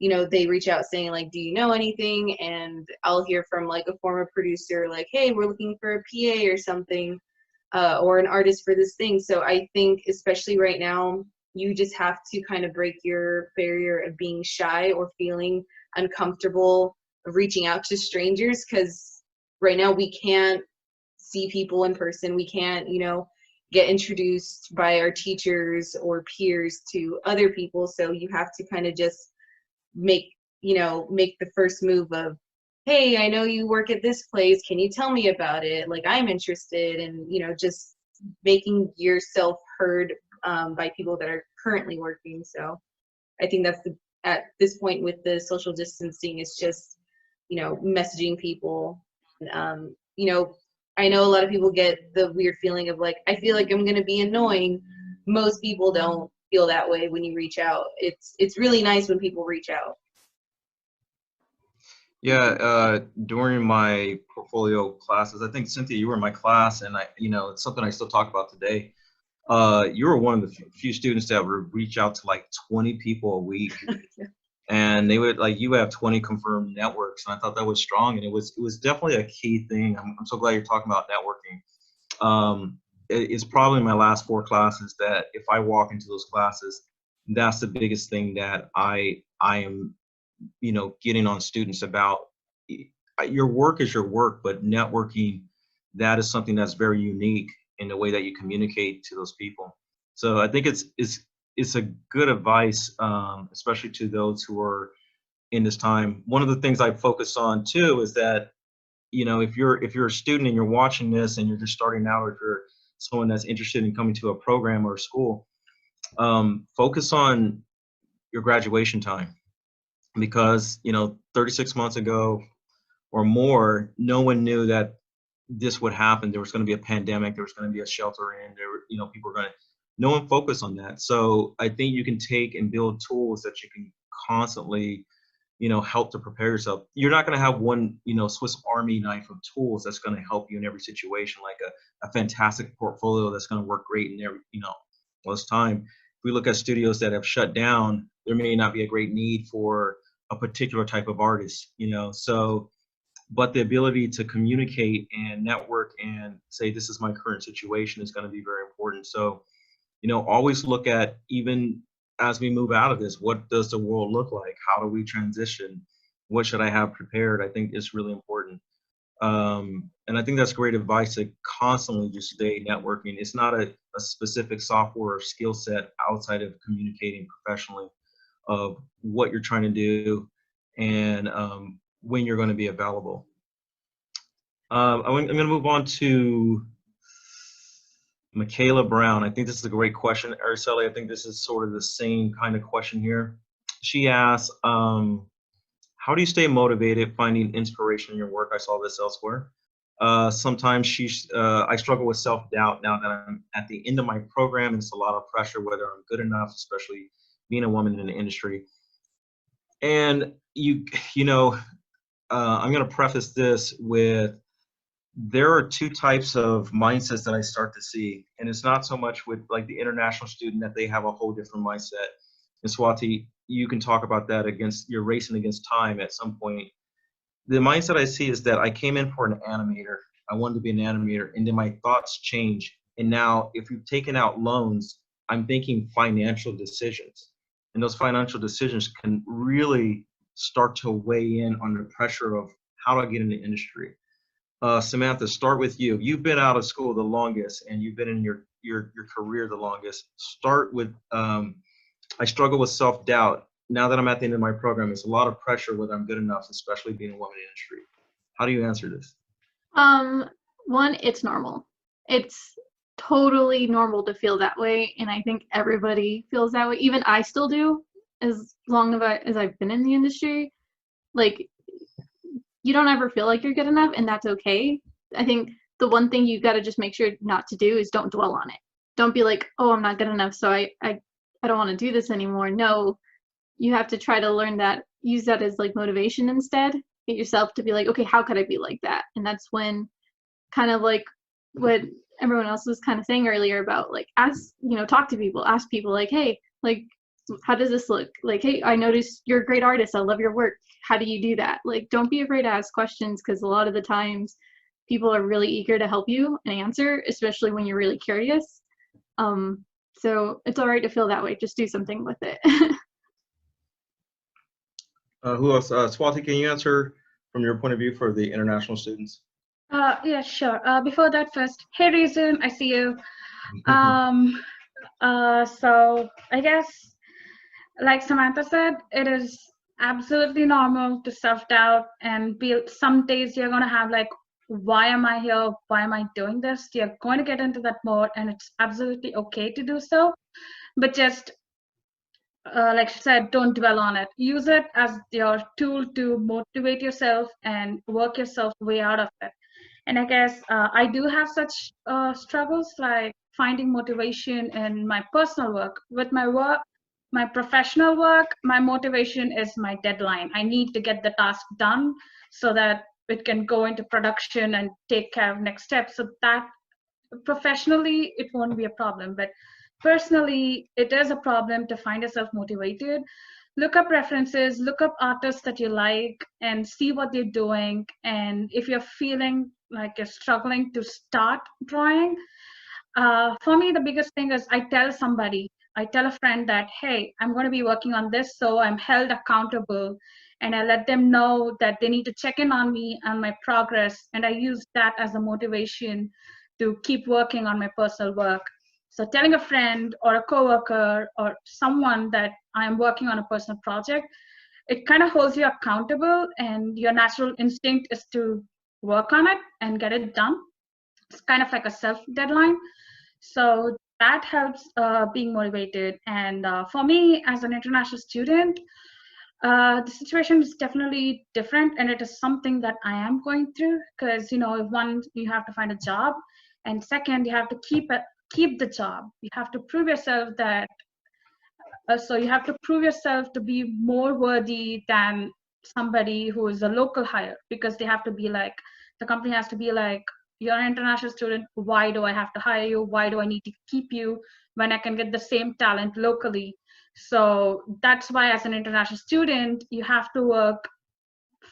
you know, they reach out saying like, do you know anything? And I'll hear from like a former producer like, hey, we're looking for a PA or something, or an artist for this thing. So I think especially right now, you just have to kind of break your barrier of being shy or feeling uncomfortable of reaching out to strangers, because right now we can't see people in person. We can't, you know, get introduced by our teachers or peers to other people. So you have to kind of just make the first move of, hey, I know you work at this place, can you tell me about it? Like, I'm interested. And, you know, just making yourself heard by people that are currently working. So I think that's at this point with the social distancing, it's just, you know, messaging people. You know, I know a lot of people get the weird feeling of like, I feel like I'm going to be annoying. Most people don't feel that way when you reach out. It's really nice when people reach out. Yeah, during my portfolio classes, I think Cynthia, you were in my class, and you know, it's something I still talk about today. You were one of the few students that would reach out to like 20 people a week, and they would like, you have 20 confirmed networks, and I thought that was strong, and it was definitely a key thing. I'm so glad you're talking about networking. It's probably my last 4 classes that if I walk into those classes, that's the biggest thing that I am, you know, getting on students about. Your work is your work, but networking, that is something that's very unique in the way that you communicate to those people. So I think it's a good advice, especially to those who are in this time. One of the things I focus on too is that, you know, if you're a student and you're watching this and you're just starting out, or if you're someone that's interested in coming to a program or a school, focus on your graduation time, because 36 months ago or more, no one knew that this would happen. There was going to be a pandemic. There was going to be a shelter in. People were going to. No one focused on that. So I think you can take and build tools that you can constantly, help to prepare yourself. You're not going to have one, Swiss Army knife of tools that's going to help you in every situation, like a fantastic portfolio that's going to work great in every, all this time. If we look at studios that have shut down, there may not be a great need for a particular type of artist, so, but the ability to communicate and network and say, this is my current situation, is going to be very important. So, always look at, even as we move out of this, what does the world look like? How do we transition? What should I have prepared? I think is really important. And I think that's great advice, to constantly just stay networking. It's not a specific software or skill set outside of communicating professionally of what you're trying to do and when you're going to be available. I'm going to move on to Michaela Brown. I think this is a great question, Araceli. I think this is sort of the same kind of question here. She asks, how do you stay motivated, finding inspiration in your work? I saw this elsewhere. Sometimes I struggle with self-doubt now that I'm at the end of my program, and it's a lot of pressure whether I'm good enough, especially being a woman in the industry. And I'm going to preface this with, there are two types of mindsets that I start to see, and it's not so much with like the international student that they have a whole different mindset. And Swathi, you can talk about that. You're racing against time at some point. The mindset I see is that I came in for an animator. I wanted to be an animator, and then my thoughts change. And now, if you've taken out loans, I'm thinking financial decisions, and those financial decisions can really start to weigh in on the pressure of how do I get in the industry. Samantha, start with you. You've been out of school the longest, and you've been in your career the longest. Start with, I struggle with self-doubt. Now that I'm at the end of my program, it's a lot of pressure whether I'm good enough, especially being a woman in the industry. How do you answer this? One, it's normal. It's totally normal to feel that way, and I think everybody feels that way. Even I still do, as long as I've been in the industry. Like, you don't ever feel like you're good enough, and that's okay. I think the one thing you got to just make sure not to do is don't dwell on it. Don't be like, oh, I'm not good enough, so I don't want to do this anymore. No, you have to try to learn that, use that as like motivation instead. Get yourself to be like, okay, how could I be like that? And that's when, kind of like what everyone else was kind of saying earlier about, like, talk to people, ask people, like, hey, like, how does this look? Like, hey, I noticed you're a great artist. I love your work. How do you do that? Like, don't be afraid to ask questions, because a lot of the times people are really eager to help you and answer, especially when you're really curious. So it's all right to feel that way. Just do something with it. Who else? Swathi, can you answer from your point of view for the international students? Yeah, sure. Before that, first, hey, Reason, I see you. So I guess, like Samantha said, it is absolutely normal to self-doubt and some days you're going to have like, why am I here? Why am I doing this? You're going to get into that mode, and it's absolutely okay to do so. But just, like she said, don't dwell on it. Use it as your tool to motivate yourself and work yourself way out of it. And I guess I do have such struggles, like finding motivation in my personal work. With my work, my professional work, my motivation is my deadline. I need to get the task done so that it can go into production and take care of next steps. So that professionally, it won't be a problem. But personally, it is a problem to find yourself motivated. Look up references, look up artists that you like, and see what they're doing. And if you're feeling like you're struggling to start drawing, for me, the biggest thing is I tell a friend that, hey, I'm going to be working on this, so I'm held accountable. And I let them know that they need to check in on me and my progress. And I use that as a motivation to keep working on my personal work. So telling a friend or a coworker or someone that I'm working on a personal project, it kind of holds you accountable, and your natural instinct is to work on it and get it done. It's kind of like a self deadline. So that helps being motivated. And for me, as an international student, the situation is definitely different, and it is something that I am going through, because one, you have to find a job, and second, you have to keep the job. You have to prove yourself that so you have to prove yourself to be more worthy than somebody who is a local hire, because they have to be like, the company has to be like, you're an international student, why do I have to hire you? Why do I need to keep you when I can get the same talent locally? So that's why, as an international student, you have to work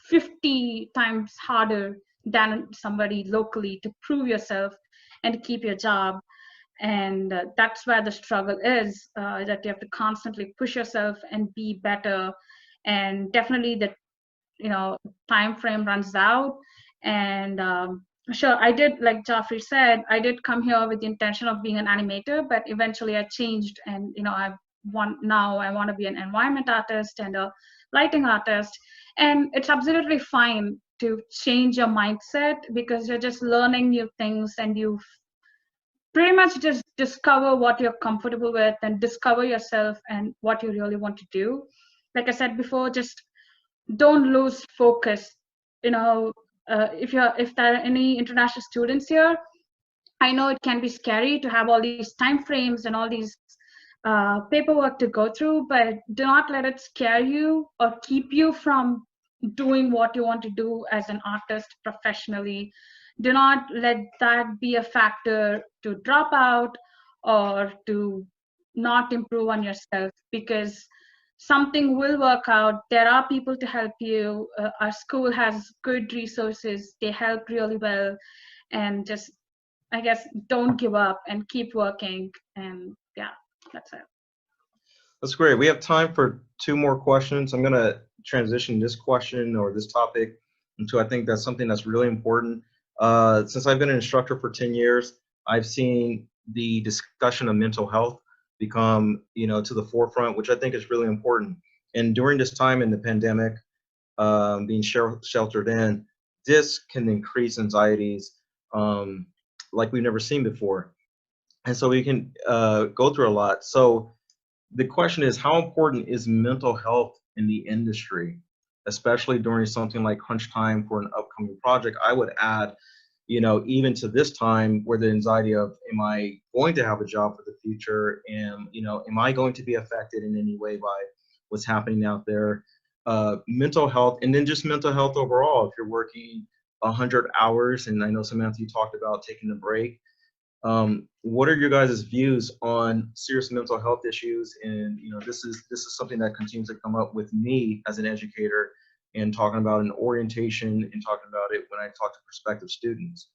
50 times harder than somebody locally to prove yourself and to keep your job. And that's where the struggle is, that you have to constantly push yourself and be better. And definitely the time frame runs out. And sure, I did, like Joffery said, I did come here with the intention of being an animator, but eventually I changed, and I want to be an environment artist and a lighting artist. And it's absolutely fine to change your mindset, because you're just learning new things, and you pretty much just discover what you're comfortable with and discover yourself and what you really want to do. Like I said before, just don't lose focus. If there are any international students here, I know it can be scary to have all these time frames and all these paperwork to go through, but do not let it scare you or keep you from doing what you want to do as an artist professionally. Do not let that be a factor to drop out or to not improve on yourself, because something will work out. There are people to help you. Our school has good resources. They help really well. And just, I guess, don't give up and keep working. And yeah, that's it. That's great. We have time for 2 more questions. I'm going to transition this question or this topic into, I think that's something that's really important. Since I've been an instructor for 10 years, I've seen the discussion of mental health become, to the forefront, which I think is really important. And during this time in the pandemic, being sheltered in, this can increase anxieties like we've never seen before. And so we can go through a lot. So the question is, how important is mental health in the industry, especially during something like crunch time for an upcoming project? I would add, even to this time, where the anxiety of, am I going to have a job for the future? And, am I going to be affected in any way by what's happening out there? Mental health, and then just mental health overall. If you're working 100 hours, and I know, Samantha, you talked about taking a break. What are your guys' views on serious mental health issues? And this is something that continues to come up with me as an educator, and talking about an orientation and talking about it when I talk to prospective students.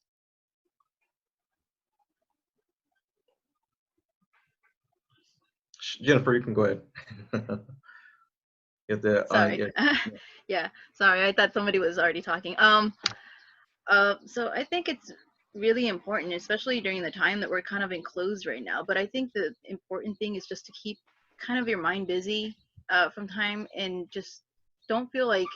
Jennifer, you can go ahead. Sorry. Yeah, sorry, I thought somebody was already talking. So I think it's really important, especially during the time that we're kind of enclosed right now. But I think the important thing is just to keep kind of your mind busy from time, and just don't feel like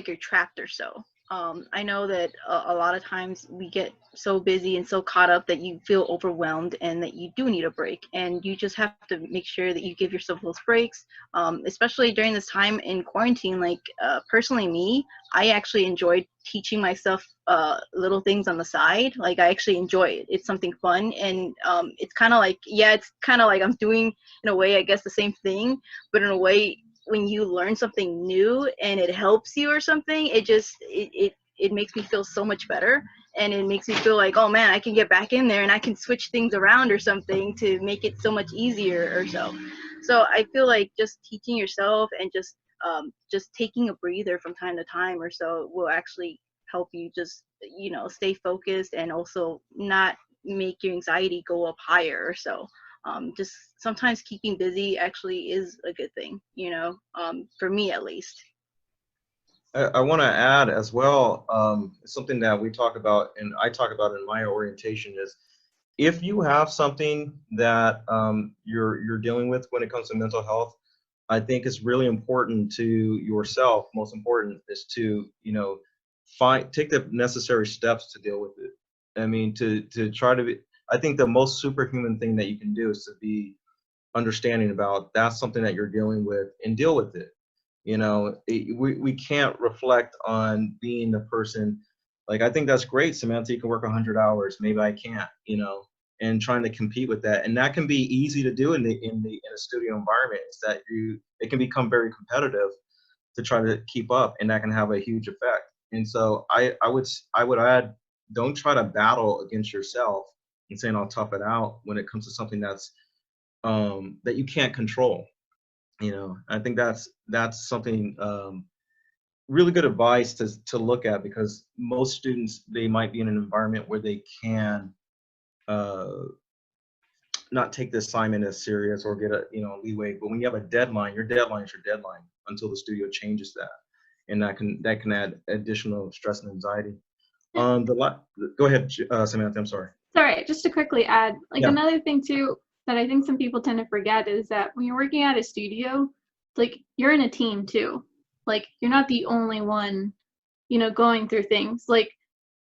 you're trapped or so. I know that a lot of times we get so busy and so caught up that you feel overwhelmed, and that you do need a break, and you just have to make sure that you give yourself those breaks, especially during this time in quarantine. Like personally, me, I actually enjoyed teaching myself little things on the side. Like I actually enjoy it. It's something fun, and it's kind of like, it's kind of like I'm doing, in a way, I guess, the same thing, but in a way, when you learn something new and it helps you or something, it makes me feel so much better, and it makes me feel like, oh man, I can get back in there and I can switch things around or something to make it so much easier or so. So I feel like just teaching yourself and just taking a breather from time to time or so will actually help you just stay focused, and also not make your anxiety go up higher or so. Just sometimes keeping busy actually is a good thing, for me at least. I want to add as well, something that we talk about, and I talk about in my orientation, is if you have something that you're dealing with when it comes to mental health, I think it's really important to yourself. Most important is to take the necessary steps to deal with it. I mean, to try to I think the most superhuman thing that you can do is to be understanding about that's something that you're dealing with and deal with it. You know, we can't reflect on being the person, like, I think that's great, Samantha, you can work 100 hours, maybe I can't, you know, and trying to compete with that. And that can be easy to do in a studio environment, is that it can become very competitive to try to keep up, and that can have a huge effect. And so I would add, don't try to battle against yourself and saying I'll tough it out when it comes to something that's that you can't control. You know, I think that's something really good advice to look at, because most students, they might be in an environment where they can not take the assignment as serious or get a, you know, leeway. But when you have a deadline, your deadline is your deadline until the studio changes that, and that can add additional stress and anxiety. Go ahead, Samantha. I'm sorry. Sorry, just to quickly add, like, Yeah. another thing too that I think some people tend to forget is that when you're working at a studio, like, you're in a team too. Like, you're not the only one, you know, going through things. Like,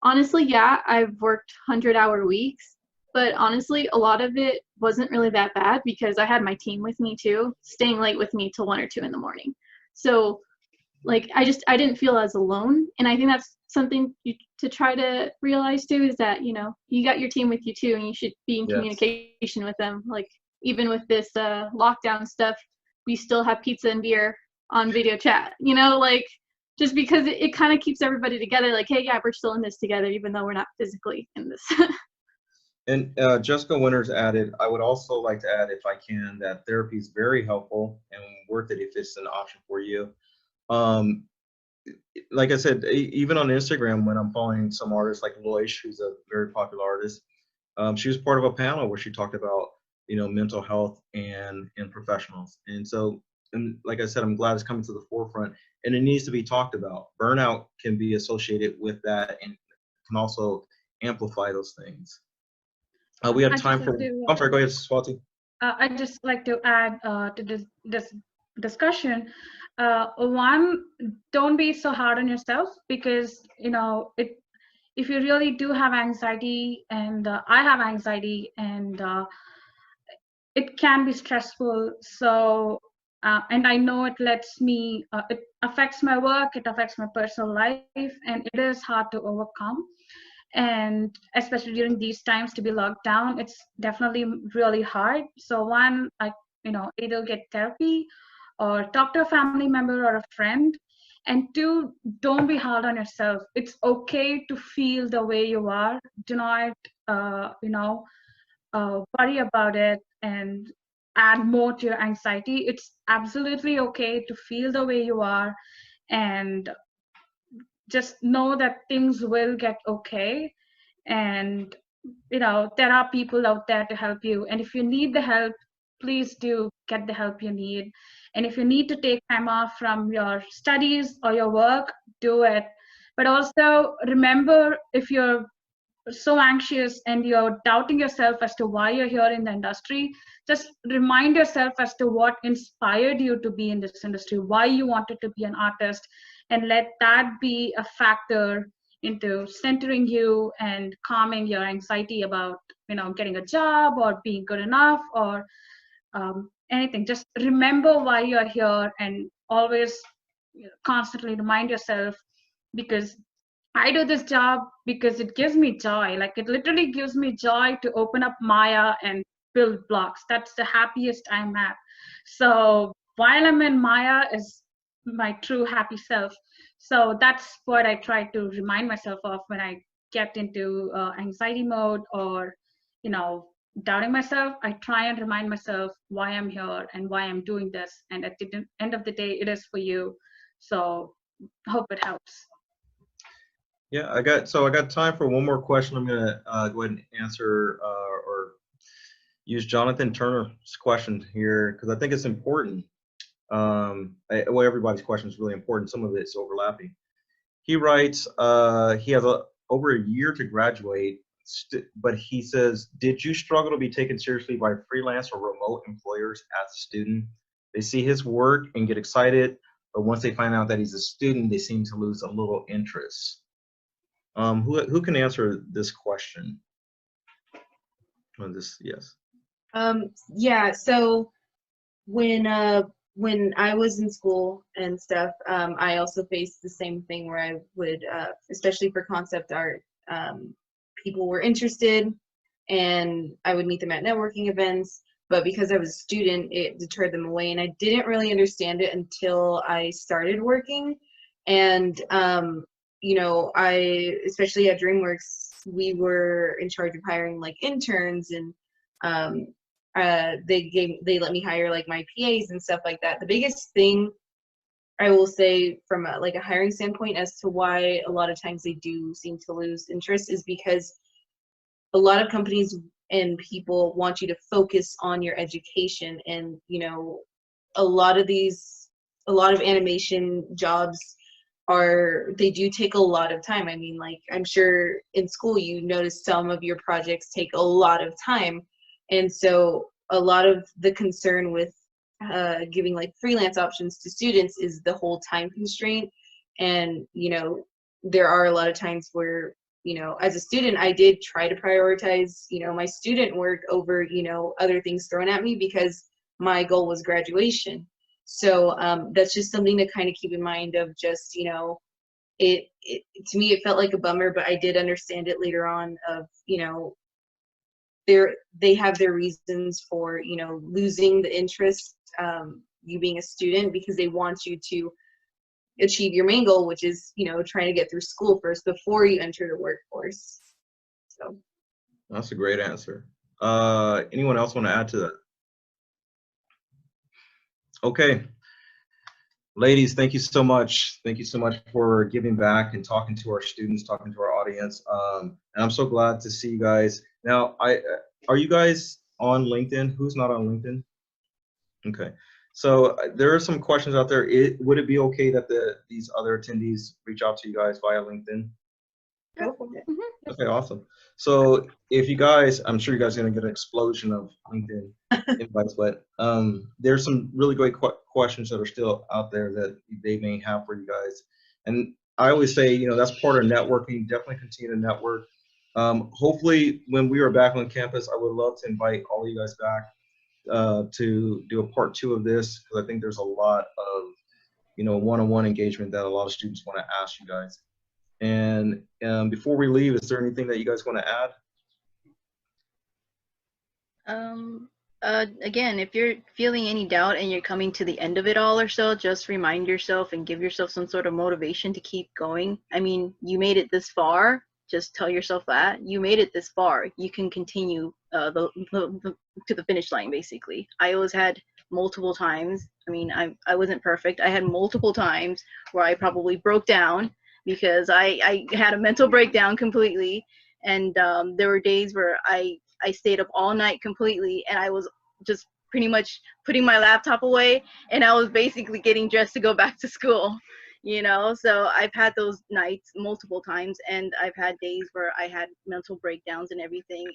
honestly, yeah, I've worked 100-hour weeks, but honestly, a lot of it wasn't really that bad because I had my team with me too, staying late with me till 1 or 2 in the morning. So, like, I didn't feel as alone. And I think that's something to try to realize too, is that, you know, you got your team with you too, and you should be in communication with them. Like, even with this lockdown stuff, we still have pizza and beer on video chat, you know, like, just because it kind of keeps everybody together, like, hey, yeah, we're still in this together, even though we're not physically in this. And Jessica Winters added, I would also like to add, if I can, that therapy is very helpful and worth it if it's an option for you. Like I said, even on Instagram, when I'm following some artists like Loish, who's a very popular artist, she was part of a panel where she talked about, you know, mental health and professionals. And so, and like I said, I'm glad it's coming to the forefront, and it needs to be talked about. Burnout can be associated with that and can also amplify those things. We have time for, I'm sorry, go ahead, Swathi. I'd just like to add to this discussion. One, don't be so hard on yourself, because, you know, if you really do have anxiety, and I have anxiety, and it can be stressful. So, and I know it lets me, it affects my work, it affects my personal life, and it is hard to overcome. And especially during these times, to be locked down, it's definitely really hard. So one, you know, either get therapy or talk to a family member or a friend. And two, don't be hard on yourself. It's okay to feel the way you are. Do not, you know, worry about it and add more to your anxiety. It's absolutely okay to feel the way you are, and just know that things will get okay. And, you know, there are people out there to help you. And if you need the help, please do get the help you need. And if you need to take time off from your studies or your work, do it. But also remember, if you're so anxious and you're doubting yourself as to why you're here in the industry, just remind yourself as to what inspired you to be in this industry, why you wanted to be an artist, and let that be a factor into centering you and calming your anxiety about, you know, getting a job or being good enough or anything. Just remember why you're here, and always constantly remind yourself, because I do this job because it gives me joy. Like, it literally gives me joy to open up Maya and build blocks. That's the happiest I'm at. So while I'm in Maya is my true happy self. So that's what I try to remind myself of when I get into anxiety mode or, you know, doubting myself. I try and remind myself why I'm here and why I'm doing this. And at the end of the day, it is for you. So hope it helps. Yeah, I got time for one more question. I'm gonna go ahead and answer or use Jonathan Turner's question here, because I think it's important. Well, everybody's question is really important. Some of it's overlapping. He writes, he has over a year to graduate, but he says, did you struggle to be taken seriously by freelance or remote employers as a student? They see his work and get excited, but once they find out that he's a student, they seem to lose a little interest. Who can answer this question? On this, yes. Yeah, so when I was in school and stuff, I also faced the same thing where I would, especially for concept art, people were interested and I would meet them at networking events, but because I was a student, it deterred them away, and I didn't really understand it until I started working. And you know, especially at Dreamworks, we were in charge of hiring like interns, and they let me hire like my PAs and stuff like that. The biggest thing I will say from like a hiring standpoint as to why a lot of times they do seem to lose interest is because a lot of companies and people want you to focus on your education, and you know, a lot of animation jobs they do take a lot of time. I mean, like, I'm sure in school you notice some of your projects take a lot of time, and so a lot of the concern with giving like freelance options to students is the whole time constraint. And you know, there are a lot of times where, you know, as a student, I did try to prioritize, you know, my student work over, you know, other things thrown at me because my goal was graduation. So that's just something to kind of keep in mind of just, you know, it to me, it felt like a bummer, but I did understand it later on of, you know, they have their reasons for, you know, losing the interest, you being a student, because they want you to achieve your main goal, which is, you know, trying to get through school first before you enter the workforce. So that's a great answer. Anyone else want to add to that? Okay, ladies, thank you so much. Thank you so much for giving back and talking to our students, talking to our audience. And I'm so glad to see you guys. Now, are you guys on LinkedIn? Who's not on LinkedIn? Okay. So there are some questions out there. Would it be okay that these other attendees reach out to you guys via LinkedIn? go for it. Okay, awesome. So if you guys, I'm sure you guys are going to get an explosion of LinkedIn invites, but there's some really great questions that are still out there that they may have for you guys. And I always say, you know, that's part of networking. Definitely continue to network. Hopefully, when we are back on campus, I would love to invite all of you guys back to do a part 2 of this, because I think there's a lot of, you know, one-on-one engagement that a lot of students want to ask you guys. And before we leave, is there anything that you guys want to add? Again, if you're feeling any doubt and you're coming to the end of it all or so, just remind yourself and give yourself some sort of motivation to keep going. I mean, you made it this far. Just tell yourself that you made it this far. You can continue to the finish line, basically. I always had multiple times. I mean, I wasn't perfect. I had multiple times where I probably broke down because I had a mental breakdown completely. And there were days where I stayed up all night completely, and I was just pretty much putting my laptop away, and I was basically getting dressed to go back to school, you know. So I've had those nights multiple times, and I've had days where I had mental breakdowns and everything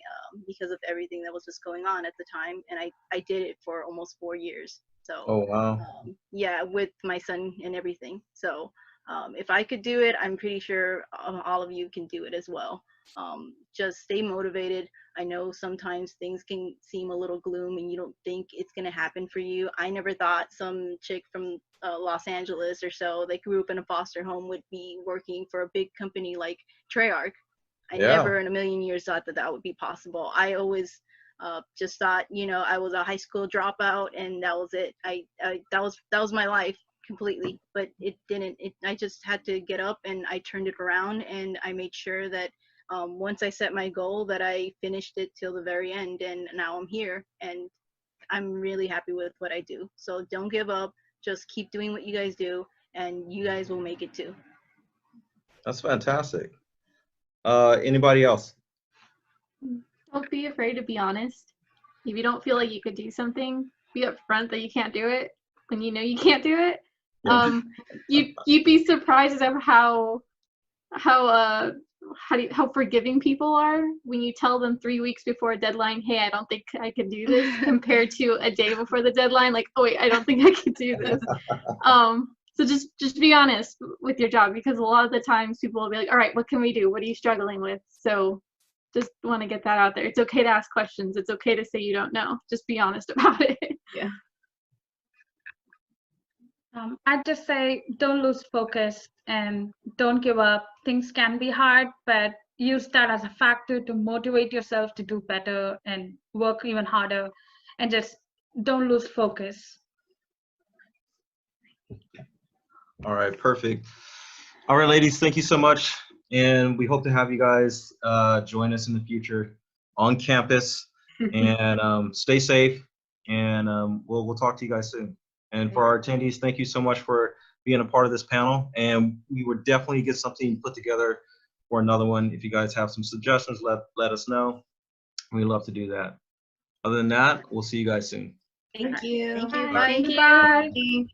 because of everything that was just going on at the time. And I did it for almost 4 years. So Oh, wow. yeah, with my son and everything. So if I could do it, I'm pretty sure all of you can do it as well. Just stay motivated. I know sometimes things can seem a little gloom and you don't think it's going to happen for you. I never thought some chick from Los Angeles or so, they grew up in a foster home, would be working for a big company like Treyarch. I never in a million years thought that that would be possible. I always just thought, you know, I was a high school dropout and that was it. That was my life completely, but it didn't. I just had to get up, and I turned it around, and I made sure that once I set my goal that I finished it till the very end, and now I'm here, and I'm really happy with what I do. So don't give up. Just keep doing what you guys do, and you guys will make it too. That's fantastic. Anybody else? Don't be afraid to be honest. If you don't feel like you could do something, be upfront that you can't do it when you know you can't do it. Yeah. You'd be surprised at how forgiving people are when you tell them 3 weeks before a deadline, hey, I don't think I could do this, compared to a day before the deadline, like, oh wait, I don't think I could do this. So just be honest with your job, because a lot of the times people will be like, all right, what can we do? What are you struggling with? So just want to get that out there. It's okay to ask questions. It's okay to say you don't know. Just be honest about it. Yeah. I'd just say don't lose focus and don't give up. Things can be hard, but use that as a factor to motivate yourself to do better and work even harder, and just don't lose focus. All right, perfect. All right, ladies, thank you so much. And we hope to have you guys join us in the future on campus. And stay safe. And we'll talk to you guys soon. And for our attendees, thank you so much for being a part of this panel. And we would definitely get something put together for another one. If you guys have some suggestions, let us know. We'd love to do that. Other than that, we'll see you guys soon. Thank you. Thank you. Bye. Bye. Bye.